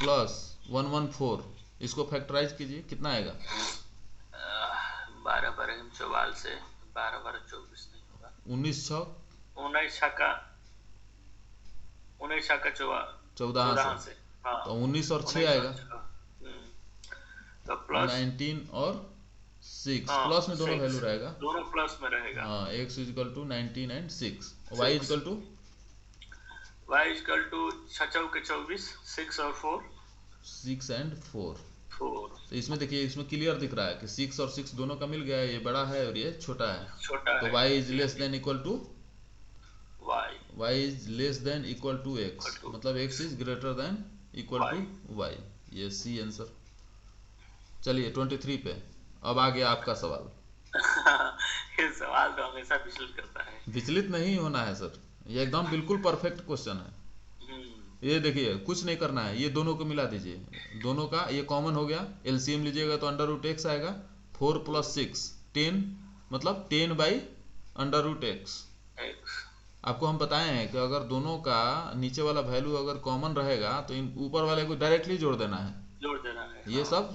+114, इसको फैक्टराइज कीजिए, कितना आएगा? 12 बरम 44 से 12 12 24 नहीं होगा, 19 छक्का 14 से, तो 19 और 6 आएगा, तो प्लस 19 और 6 प्लस में दोनों वैल्यू रहेगा, दोनों प्लस में रहेगा। हाँ, x = 19 and 6, y = 6 के 24, 6 और 4, 6 and 4। तो इसमें देखिए, इसमें क्लियर दिख रहा है कि 6 और 6 दोनों का मिल गया है, ये बड़ा है और ये छोटा है, तो y ≤ x, मतलब x > y, ये सी आंसर। चलिए 23 पे, अब आ गया आपका सवाल। ये सवाल तो हमेशा विचलित करता है। विचलित नहीं होना है सर, ये एकदम बिल्कुल परफेक्ट क्वेश्चन है। ये देखिए, कुछ नहीं करना है, ये दोनों को मिला दीजिए, दोनों का ये कॉमन हो गया, एलसीएम लीजिएगा तो √x आएगा, 4 + 6 10, मतलब 10/√x। आपको हम बताए हैं कि अगर दोनों का नीचे वाला वैल्यू अगर कॉमन रहेगा तो इन ऊपर वाले को डायरेक्टली जोड़ देना है। ये सब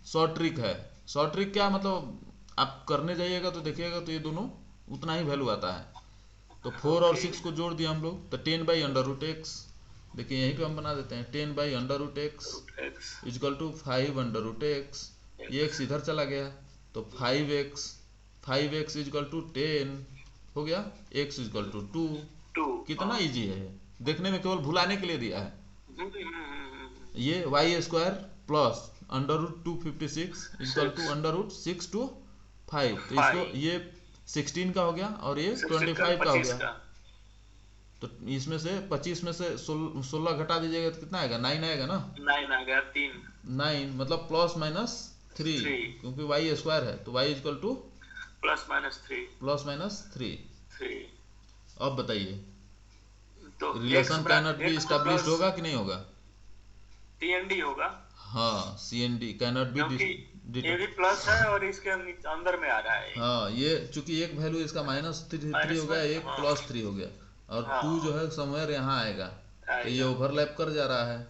शॉर्ट ट्रिक है। शॉर्ट ट्रिक क्या मतलब, आप करने जाइएगा तो देखिएगा तो ये दोनों उतना ही वैल्यू आता है। तो 4 और 6 को जोड़ दिया हम लोग, तो 10/√x, देखिए यहीं पे हम बना देते हैं, 10/√x = 5/√x, ये x इधर चला गया तो 5x = 10 हो गया, x = 2। कितना इजी है, देखने में केवल भुलाने के लिए दिया है। ये y² प्लस √256 = √6 to 5, तो इसको ये 16 का हो गया और ये 25 का हो गया, तो इसमें से 25 में से 16 घटा दीजिएगा तो कितना आएगा, 9 आएगा ना। 9 आ गया, 9 मतलब +-3, क्योंकि y² है तो y = +-3। 3। अब बताइए तो relation can not B established होगा कि नहीं होगा? TND होगा। हाँ CND कैन नॉट बी, ये भी प्लस है और इसके अंदर में आ रहा है। हाँ ये चूंकि एक वैल्यू इसका -3 हो गया, एक +3 हो गया, और 2 जो है समवेयर यहाँ आएगा, तो ये ओवरलैप कर जा रहा है,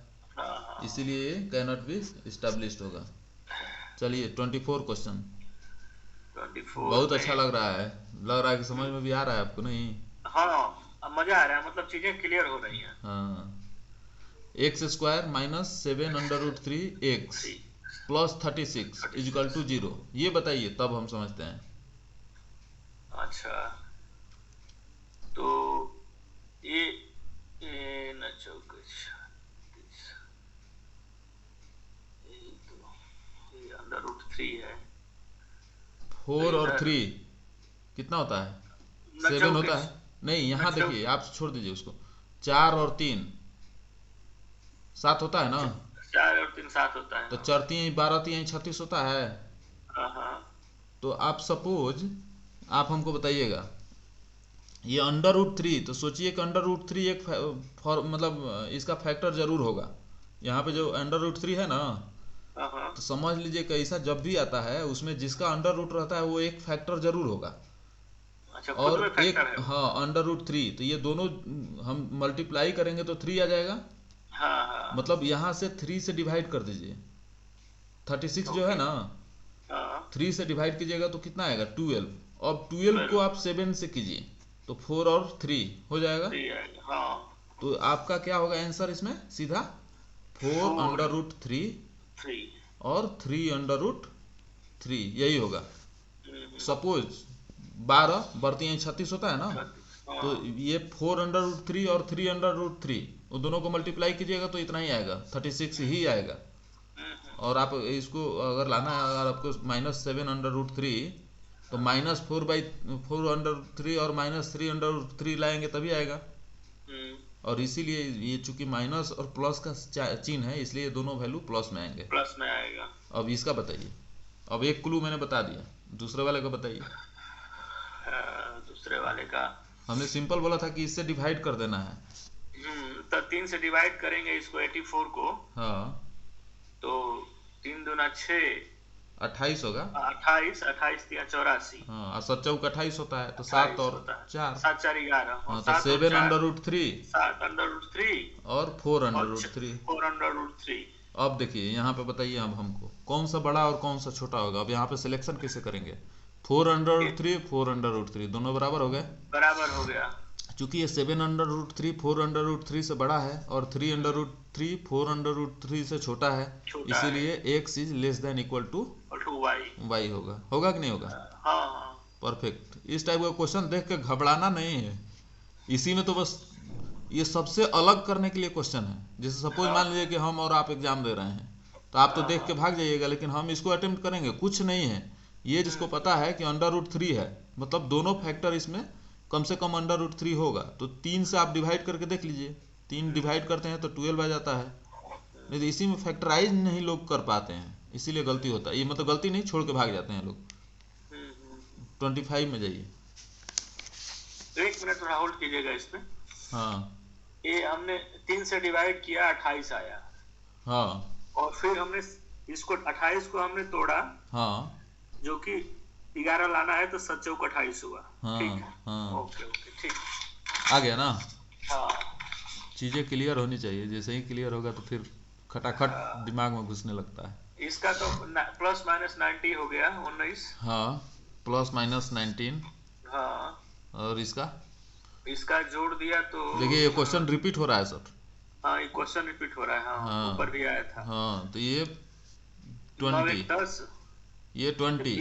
इसीलिए ये कैन नॉट बी एस्टैब्लिश्ड होगा। चलिए 24 क्वेश्चन। 24 बहुत अच्छा लग रहा है कि समझ में भी आ रहा है आपको नहीं? हाँ मजा आ रहा है, मतलब चीजें क्लियर हो रही हैं। हाँ x² -7√3 x + 36 = 0, ये बताइए तब हम समझते हैं। अच्छा तो ये न चौक √3 है, 4 और 3 कितना होता है? 7 होता है। नहीं यहाँ देखिए, आप छोड़ दीजिए उसको, 4 और 3 7 होता है ना? 4 और 3 7 होता है। तो 4 3 12 3 36 होता है। तो आप सपोज आप हमको बताइएगा ये √3, तो सोचिए कि √3 एक मतलब इसका फैक्टर जरूर होगा। यहाँ पे जो √3 है ना, तो समझ लीजिए कि ऐसा जब भी आता है उसमें जिसका अंडर रूट रहता है वो एक फैक्टर जरूर होगा। अच्छा, और एक हाँ √3, तो ये दोनों हम मल्टीप्लाई करेंगे तो 3 आ जाएगा। हाँ। मतलब यहाँ से 3 से डिवाइड कर दीजिए, 36 जो है ना, 3 से डिवाइड कीजिएगा तो कितना आएगा? 12। अब 12 को आप 7 से कीजिए तो 4 और 3 हो जाएगा। तो आपका क्या होगा आंसर इसमें? सीधा 4√3 और 3√3 यही होगा। सपोज 12 बढ़ती 36 होता है ना, तो ये 4√3 और 3√3 वो दोनों को मल्टीप्लाई कीजिएगा तो इतना ही आएगा, 36 ही आएगा। और आप इसको अगर लाना है, अगर आपको -7√3 तो -4/4√3 और -3√3 लाएंगे तभी आएगा। और इसीलिए ये चूंकि माइनस और प्लस का चिन्ह है, इसलिए दोनों वैल्यू प्लस में आएंगे। अब इसका बताइए। अब एक क्लू मैंने बता दिया, दूसरे वाले का बताइए। दूसरे वाले का हमने सिंपल बोला था कि इससे डिवाइड कर देना है। तो 3 से डिवाइड करेंगे इसको 84 को। हाँ तो 3 दूना 6 28 होगा। 28 28 3 84। हाँ और 7 चौक 28 होता है, तो 7 और 4 7 4 11। हाँ तो 7√3 और 4√3। अब देखिए यहाँ पे बताइए अब हमको कौन सा बड़ा और कौन सा छोटा होगा। अब यहाँ पे सिलेक्शन कैसे करेंगे? 4√3 4√3 दोनों बराबर हो गए। बराबर हो गया। चूंकि ये 7√3 4√3 से बड़ा है और 3√3 4√3 से छोटा है, इसीलिए x is less than equal to y होगा कि नहीं होगा? हाँ। परफेक्ट। इस टाइप का क्वेश्चन देख के घबराना नहीं है, इसी में तो बस ये सबसे अलग करने के लिए क्वेश्चन है। जैसे सपोज मान लीजिए कि हम और आप एग्जाम दे रहे हैं, तो आप तो देख के भाग जाइएगा, लेकिन हम इसको अटेम्प्ट करेंगे, कुछ नहीं है। ये जिसको पता है कि √3 है, मतलब दोनों फैक्टर इसमें कम से कम √3 होगा, तो 3 से आप डिवाइड करके देख लीजिए। 3 डिवाइड करते हैं तो 12 आ जाता है। नहीं तो इसी में फैक्टराइज नहीं लोग कर पाते हैं, इसीलिए गलती होता है। ये मतलब गलती नहीं, छोड़ के भाग जाते हैं लोग। 25 में जाइए। एक मिनट थोड़ा होल्ड कीजिएगा इसमें। हाँ ये हमने 3 से डिवाइड किया 28 आया। हाँ और फिर हमने इसको 28 को हमने तोड़ा। हाँ जो कि 11 लाना है तो 7 चौक 28 हुआ। ठीक है। हाँ ओके ठीक आ गया ना? हाँ। चीजें क्लियर होनी चाहिए, जैसे ही क्लियर होगा तो फिर खटाखट दिमाग में घुसने लगता है। इसका तो +-90 हो गया 19। हाँ +-19। हाँ। और इसका जोड़ दिया तो देखिए ये क्वेश्चन रिपीट हो रहा है सर। हाँ ये क्वेश्चन रिपीट हो रहा है। हाँ ऊपर भी आया था। हाँ तो ये 20 10 ये 20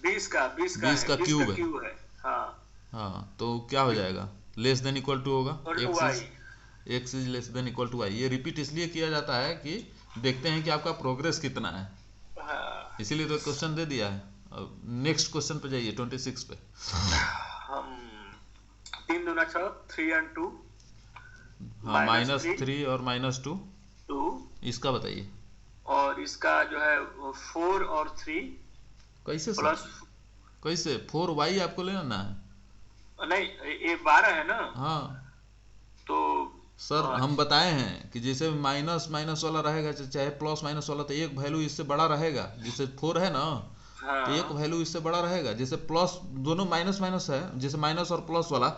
20 का क्यूब है। हाँ तो क्या हो जाएगा? लेस देन इक्वल टू होगा, x is less than equal to y। ये रिपीट इसलिए किया जाता है कि देखते हैं कि आपका प्रोग्रेस कितना है। हाँ। इसीलिए तो क्वेश्चन दे दिया है। अब नेक्स्ट क्वेश्चन पे जाइए 26 पे। हम 3 दूना 6 3 और 2। हाँ -3 और -2। इसका बताइए। और इसका जो है 4 और 3 कैसे प्लस कैसे 4y आपको लेना है? नहीं, ये 12 है ना। हाँ तो सर हम बताए हैं कि जैसे माइनस माइनस वाला रहेगा चाहे प्लस माइनस वाला, तो एक वैल्यू इससे बड़ा रहेगा। जैसे 4 है ना, तो एक वैल्यू इससे बड़ा रहेगा। जैसे प्लस, दोनों माइनस माइनस है, जैसे माइनस और प्लस वाला,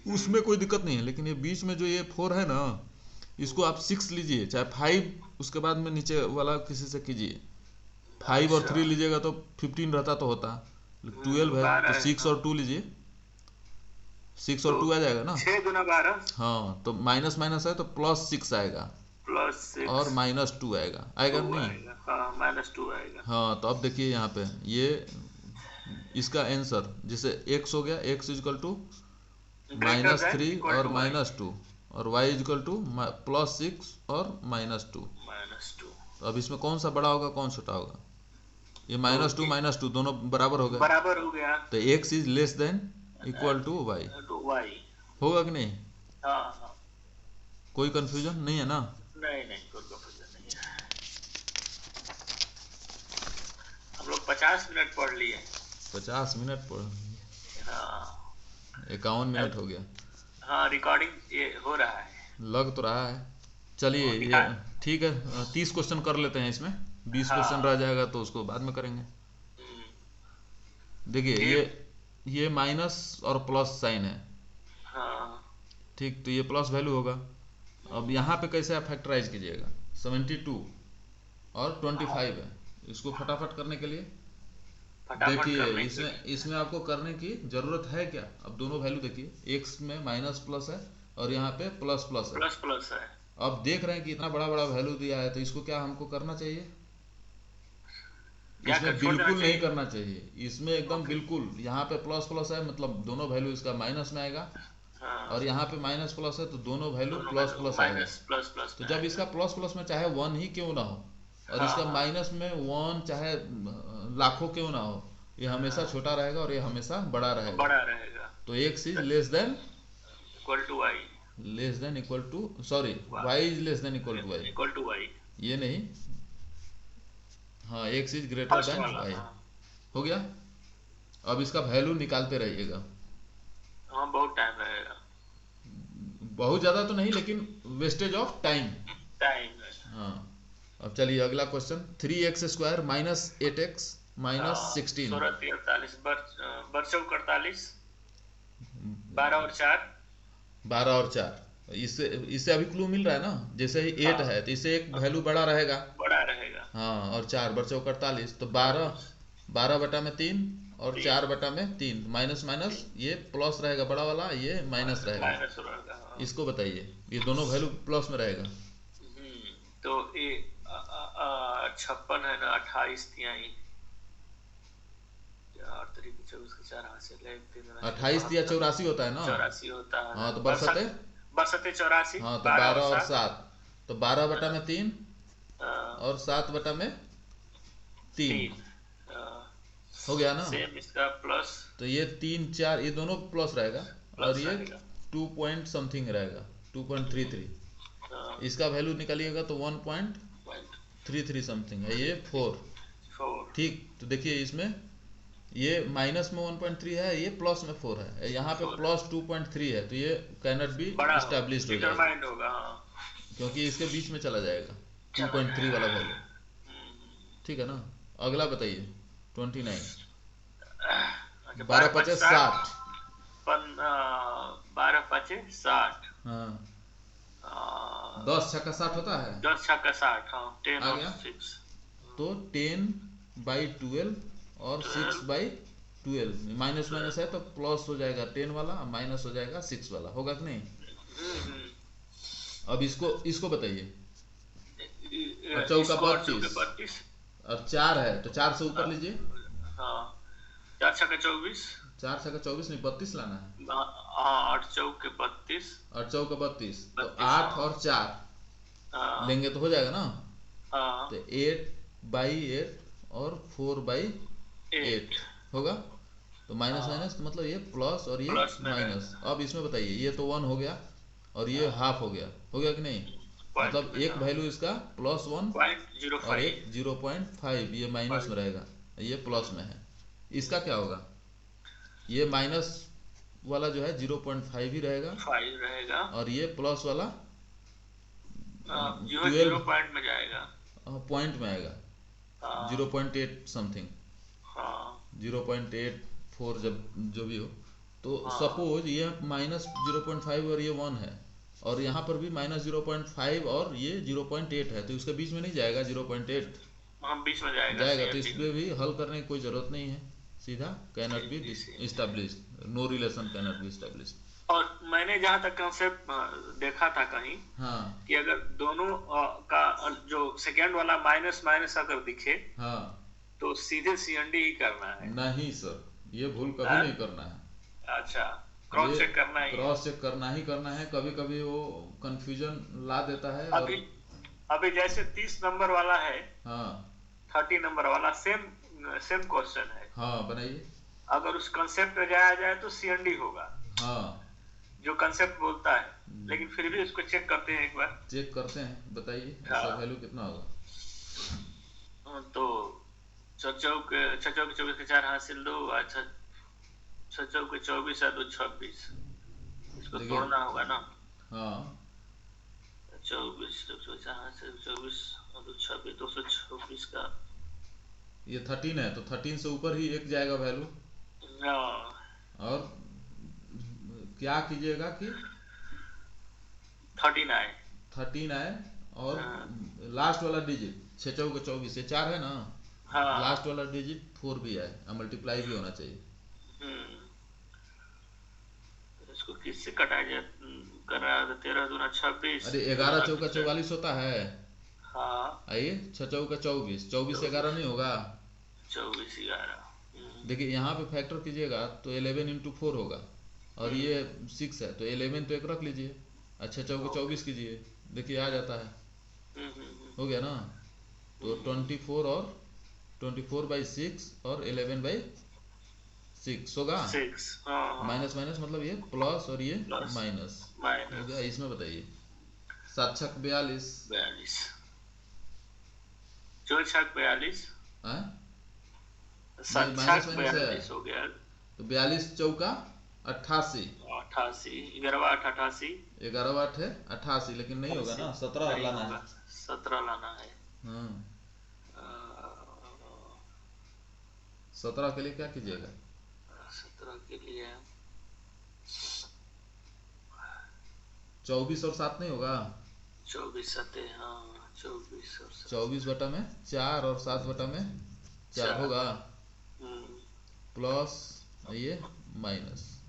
उसमें कोई दिक्कत नहीं है। लेकिन ये बीच में जो ये 4 है ना, इसको आप 6 लीजिए, चाहे 5 उसके बाद में नीचे वाला किसी से कीजिए। 5 और 3 लीजिएगा तो 15 रहता तो होता, 12 है तो 6 और 2 लीजिए, 6 और 2 आ जाएगा ना, 6 गुना 12। हाँ, तो माइनस माइनस है तो प्लस 6 आएगा, +6 और माइनस 2 आएगा, आएगा नहीं? हाँ, -2 आएगा। हाँ, तो अब देखिए यहाँ पे ये इसका आंसर, जैसे x हो गया, x इक्वल टू -3 और -2, और y इक्वल टू +6 और -2। तो अब इसमें कौन सा बड़ा होगा कौन छोटा होगा? ये -2 -2 दोनों बराबर हो गया, तो x is less than equal to y होगा कि नहीं? हाँ। कोई कंफ्यूजन नहीं है ना? नहीं, कोई कंफ्यूजन नहीं है। हम लोग 50 मिनट पढ़ लिए। 50 मिनट पढ़, हाँ, 51 मिनट हो गया। हाँ, रिकॉर्डिंग ये हो रहा है, लग तो रहा है। चलिए ये ठीक है, 30 क्वेश्चन कर लेते हैं इसमें, 20 क्वेश्चन रह जाएगा तो उसको बाद में करेंगे। देखिए ये माइनस और प्लस साइन है, ठीक, तो ये प्लस वैल्यू होगा। अब यहाँ पे कैसे आप फैक्टराइज कीजिएगा? 72 और 25 है, इसको फटाफट करने के लिए देखिए इसमें आपको करने की जरूरत है क्या? अब दोनों वैल्यू देखिए, x में माइनस प्लस है और यहाँ पे प्लस प्लस है। अब देख रहे हैं कि इतना बड़ा बड़ा वैल्यू दिया है, तो इसको क्या हमको करना चाहिए? इसमें बिल्कुल नहीं करना चाहिए, इसमें एकदम बिल्कुल, यहाँ पे प्लस प्लस है मतलब दोनों वैल्यू इसका माइनस में आएगा, और यहाँ पे माइनस प्लस है तो दोनों वैल्यू प्लस प्लस आएगा। तो जब इसका प्लस प्लस में चाहे 1 ही क्यों ना हो, और इसका माइनस में 1 चाहे लाखों क्यों ना हो, ये हमेशा छोटा रहेगा और ये हमेशा बड़ा रहेगा। तो x is less than equal to y, less than equal to, sorry, y is less than equal to y, ये नहीं, हाँ, x is greater than y। हो गया। अब इसका वैल्यू निकालते रहिएगा। हाँ, बहुत टाइम लगेगा, बहुत ज्यादा तो नहीं, लेकिन वेस्टेज ऑफ टाइम। हाँ, अब चलिए अगला question, 3x square minus 8x minus 16, 16 बरचौक 48, 12 और 4। इससे अभी क्लू मिल रहा है ना, जैसे ही 8 है तो इससे एक वैल्यू बड़ा रहेगा, हाँ, और 4 बरचौक 48, तो 12 बटा में 3 और 4 बटा में 3, माइनस माइनस ये प्लस रहेगा बड़ा वाला, ये माइनस रहेगा। इसको बताइए, ये दोनों वैल्यू प्लस में रहेगा। तो ये 56 है ना, 28 तिहाई 28 या 84 होता है ना, 84 होता है। हाँ, तो बरसते 84, हाँ, तो 12 और 7, तो 12 बटा में 3 और 7 बटा में 3 हो गया ना। सेम इसका प्लस, तो ये 3 4 ये दोनों प्लस रहेगा, और ये 2 पॉइंट समथिंग रहेगा, 2.33। इसका वैल्यू निकालिएगा तो 1.33 समथिंग है, ये 4, ठीक। तो देखिए इसमें ये माइनस में 1.3 है, ये प्लस में 4 है, यहाँ पे प्लस 2.3 है, तो ये कैनॉट बी एस्टैब्लिश्ड हो जाएगा, क्योंकि इसके बीच में चला जाएगा 2.3 वाला वैल्यू, ठीक है ना। अगला बताइए 29, 12 5 60, 12 5 60, हाँ, 10 छक्का 60 होता है, 10 छक्का 60, हाँ, 10 आ गया। 6, तो 10/12 और 6/12, माइनस माइनस है तो प्लस हो जाएगा 10 वाला, माइनस हो जाएगा 6 वाला, होगा कि नहीं? अब इसको बताइए, चौका 32 और 4 है तो 4 से ऊपर लीजिए, 4 छक्का 24, 4 छक्का 24 नहीं 32 लाना है, 8 चौके 32, 8 चौका 32, तो 8 और 4 लेंगे तो हो जाएगा ना, तो 8/8 और 4/8 होगा। तो माइनस माइनस तो मतलब ये प्लस और ये माइनस। अब इसमें बताइए, ये तो 1 हो गया और ये हाफ हो गया कि नहीं? मतलब एक वैल्यू इसका +1 और एक 0.5, ये माइनस में रहेगा, ये प्लस में है। इसका क्या होगा? ये माइनस वाला जो है 0.5 ही रहेगा, 5 रहेगा, और ये प्लस वाला जो 0 12 पॉइंट में जाएगा, पॉइंट में आएगा, हाँ 0.8 समथिंग, हाँ 0.84 जब जो भी हो। तो हाँ सपोज ये -0.5 और ये 1 है, और यहाँ पर भी -0.5 और ये 0.8 है, तो इसके बीच में नहीं जाएगा 0.8 हम बीच में जाएगा, जाएगा, तो CND इसमें भी हल करने की कोई ज़रूरत नहीं है, सीधा cannot be CND। Establish, no relation cannot be establish. और मैंने जहाँ तक कंसेप्ट देखा था कहीं, हाँ कि अगर दोनों का जो सेकेंड वाला माइनस माइनस अगर दिखे, हाँ, तो सीधे CND ही करना है। नहीं सर, ये भूल कभी हाँ? नहीं करना है, अच्छा, क्रॉस ये चेक करना ही है। क्रॉस चेक करना ही करना है, कभी कभी वो कंफ्यूजन ला देता है। अभी और अभी जैसे 30 नंबर वाला है, हाँ 30 नंबर वाला सेम सेम क्वेश्चन है, हाँ बनाइए, अगर उस कंसेप्ट पे जाया जाए तो CND होगा, हाँ जो कंसेप्ट बोलता है, लेकिन फिर भी उसको चेक करते हैं एक बार। चेक करते हैं, बताइए इसका हाँ वैल्यू कितना होगा। तो छचौ के 24 के 4 हासिल 2, अच्छा 6 के 24 है 2 26, इसको देखिए तोड़ना होगा ना। हाँ 24 24 और 2 26, 226 का, ये 13 है, तो 13 से ऊपर ही एक जाएगा वैल्यू। हाँ, और क्या कीजिएगा कि 39, 13 आए, और हाँ लास्ट वाला डिजिट 6 चौके 24, ये 4 है ना, हाँ लास्ट वाला डिजिट 4 भी आए, मल्टीप्लाई भी होना चाहिए। इसको किससे कटाया जाए, कर रहा है 13 दूना 26, अरे 11 चौका 44 होता है, हाँ आइए 6 चौका 24, 24 से 11 नहीं होगा। 24 11, देखिए यहाँ पे फैक्टर कीजिएगा तो 11 इंटू 4 होगा, और ये 6 है, तो 11 तो एक रख लीजिए, अच्छा चौके 24 कीजिए, देखिए आ जाता है, हो गया ना। तो 24 और 24/6 और 11/6 होगा, 6, हाँ माइनस माइनस मतलब ये प्लस और ये प्लस माइनस हो माइनस गया। इसमें बताइए 7 छक 42, 42, 4 छक 42, हाँ 7 माइनस छक माइनस है, 42 हो गया, तो 42 चौका 88, 88, 11 8 88, 11 8 है 88, लेकिन नहीं होगा ना, 17 नहीं लाना होगा, है। 17 लाना है। हाँ अ, 17 के लिए क्या कीजिएगा, 17 के लिए 24 और 7 नहीं होगा, 24 7, हाँ 24 और 7, 24 बटा में 4 और 7 बटा में 4 होगा, प्लस ये माइनस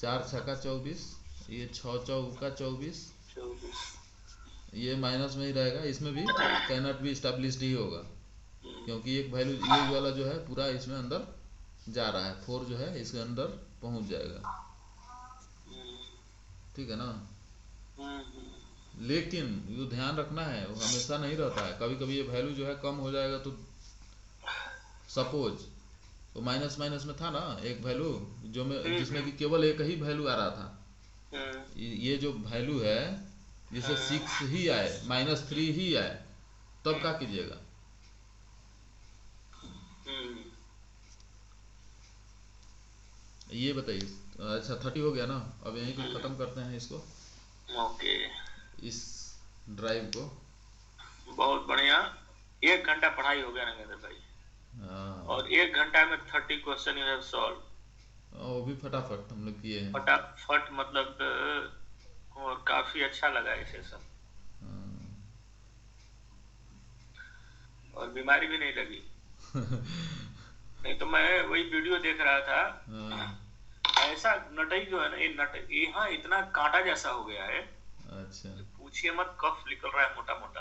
4 छक्का 24, ये 6 चौका 24, 24, ये माइनस में ही रहेगा, इसमें भी कैनॉट बी स्टैब्लिश्ड ही होगा, क्योंकि एक वैल्यू ये वाला जो है पूरा इसमें अंदर जा रहा है, 4 जो है इसके अंदर पहुंच जाएगा, ठीक है ना। लेकिन ये ध्यान रखना है, वो हमेशा नहीं रहता है, कभी कभी ये वैल्यू जो है कम हो जाएगा, तो सपोज तो माइनस माइनस में था ना एक वैल्यू जो में जिसमें कि केवल एक ही वैल्यू आ रहा था, ये जो वैल्यू है जिसे 6 ही आए -3 ही आए, तब क्या कीजिएगा, ये बताइए। अच्छा 30 हो गया ना, अब यहीं पे खत्म करते हैं इसको, ओके, इस ड्राइव को। बहुत बढ़िया, 1 घंटा पढ़ाई हो गया नरेंद्र भाई, हाँ, और 1 घंटा में 30 क्वेश्चन यू हैव सॉल्व, वो भी फटाफट हम लोग किए हैं, फटाफट मतलब, और काफी अच्छा लगा ये सेशन, और बीमारी भी नहीं लगी। नहीं तो मैं वही वीडियो देख रहा था, ऐसा नटई जो है ना, ये यहाँ इतना कांटा जैसा हो गया है, अच्छा पूछिए मत, कफ निकल रहा है मोटा मोटा।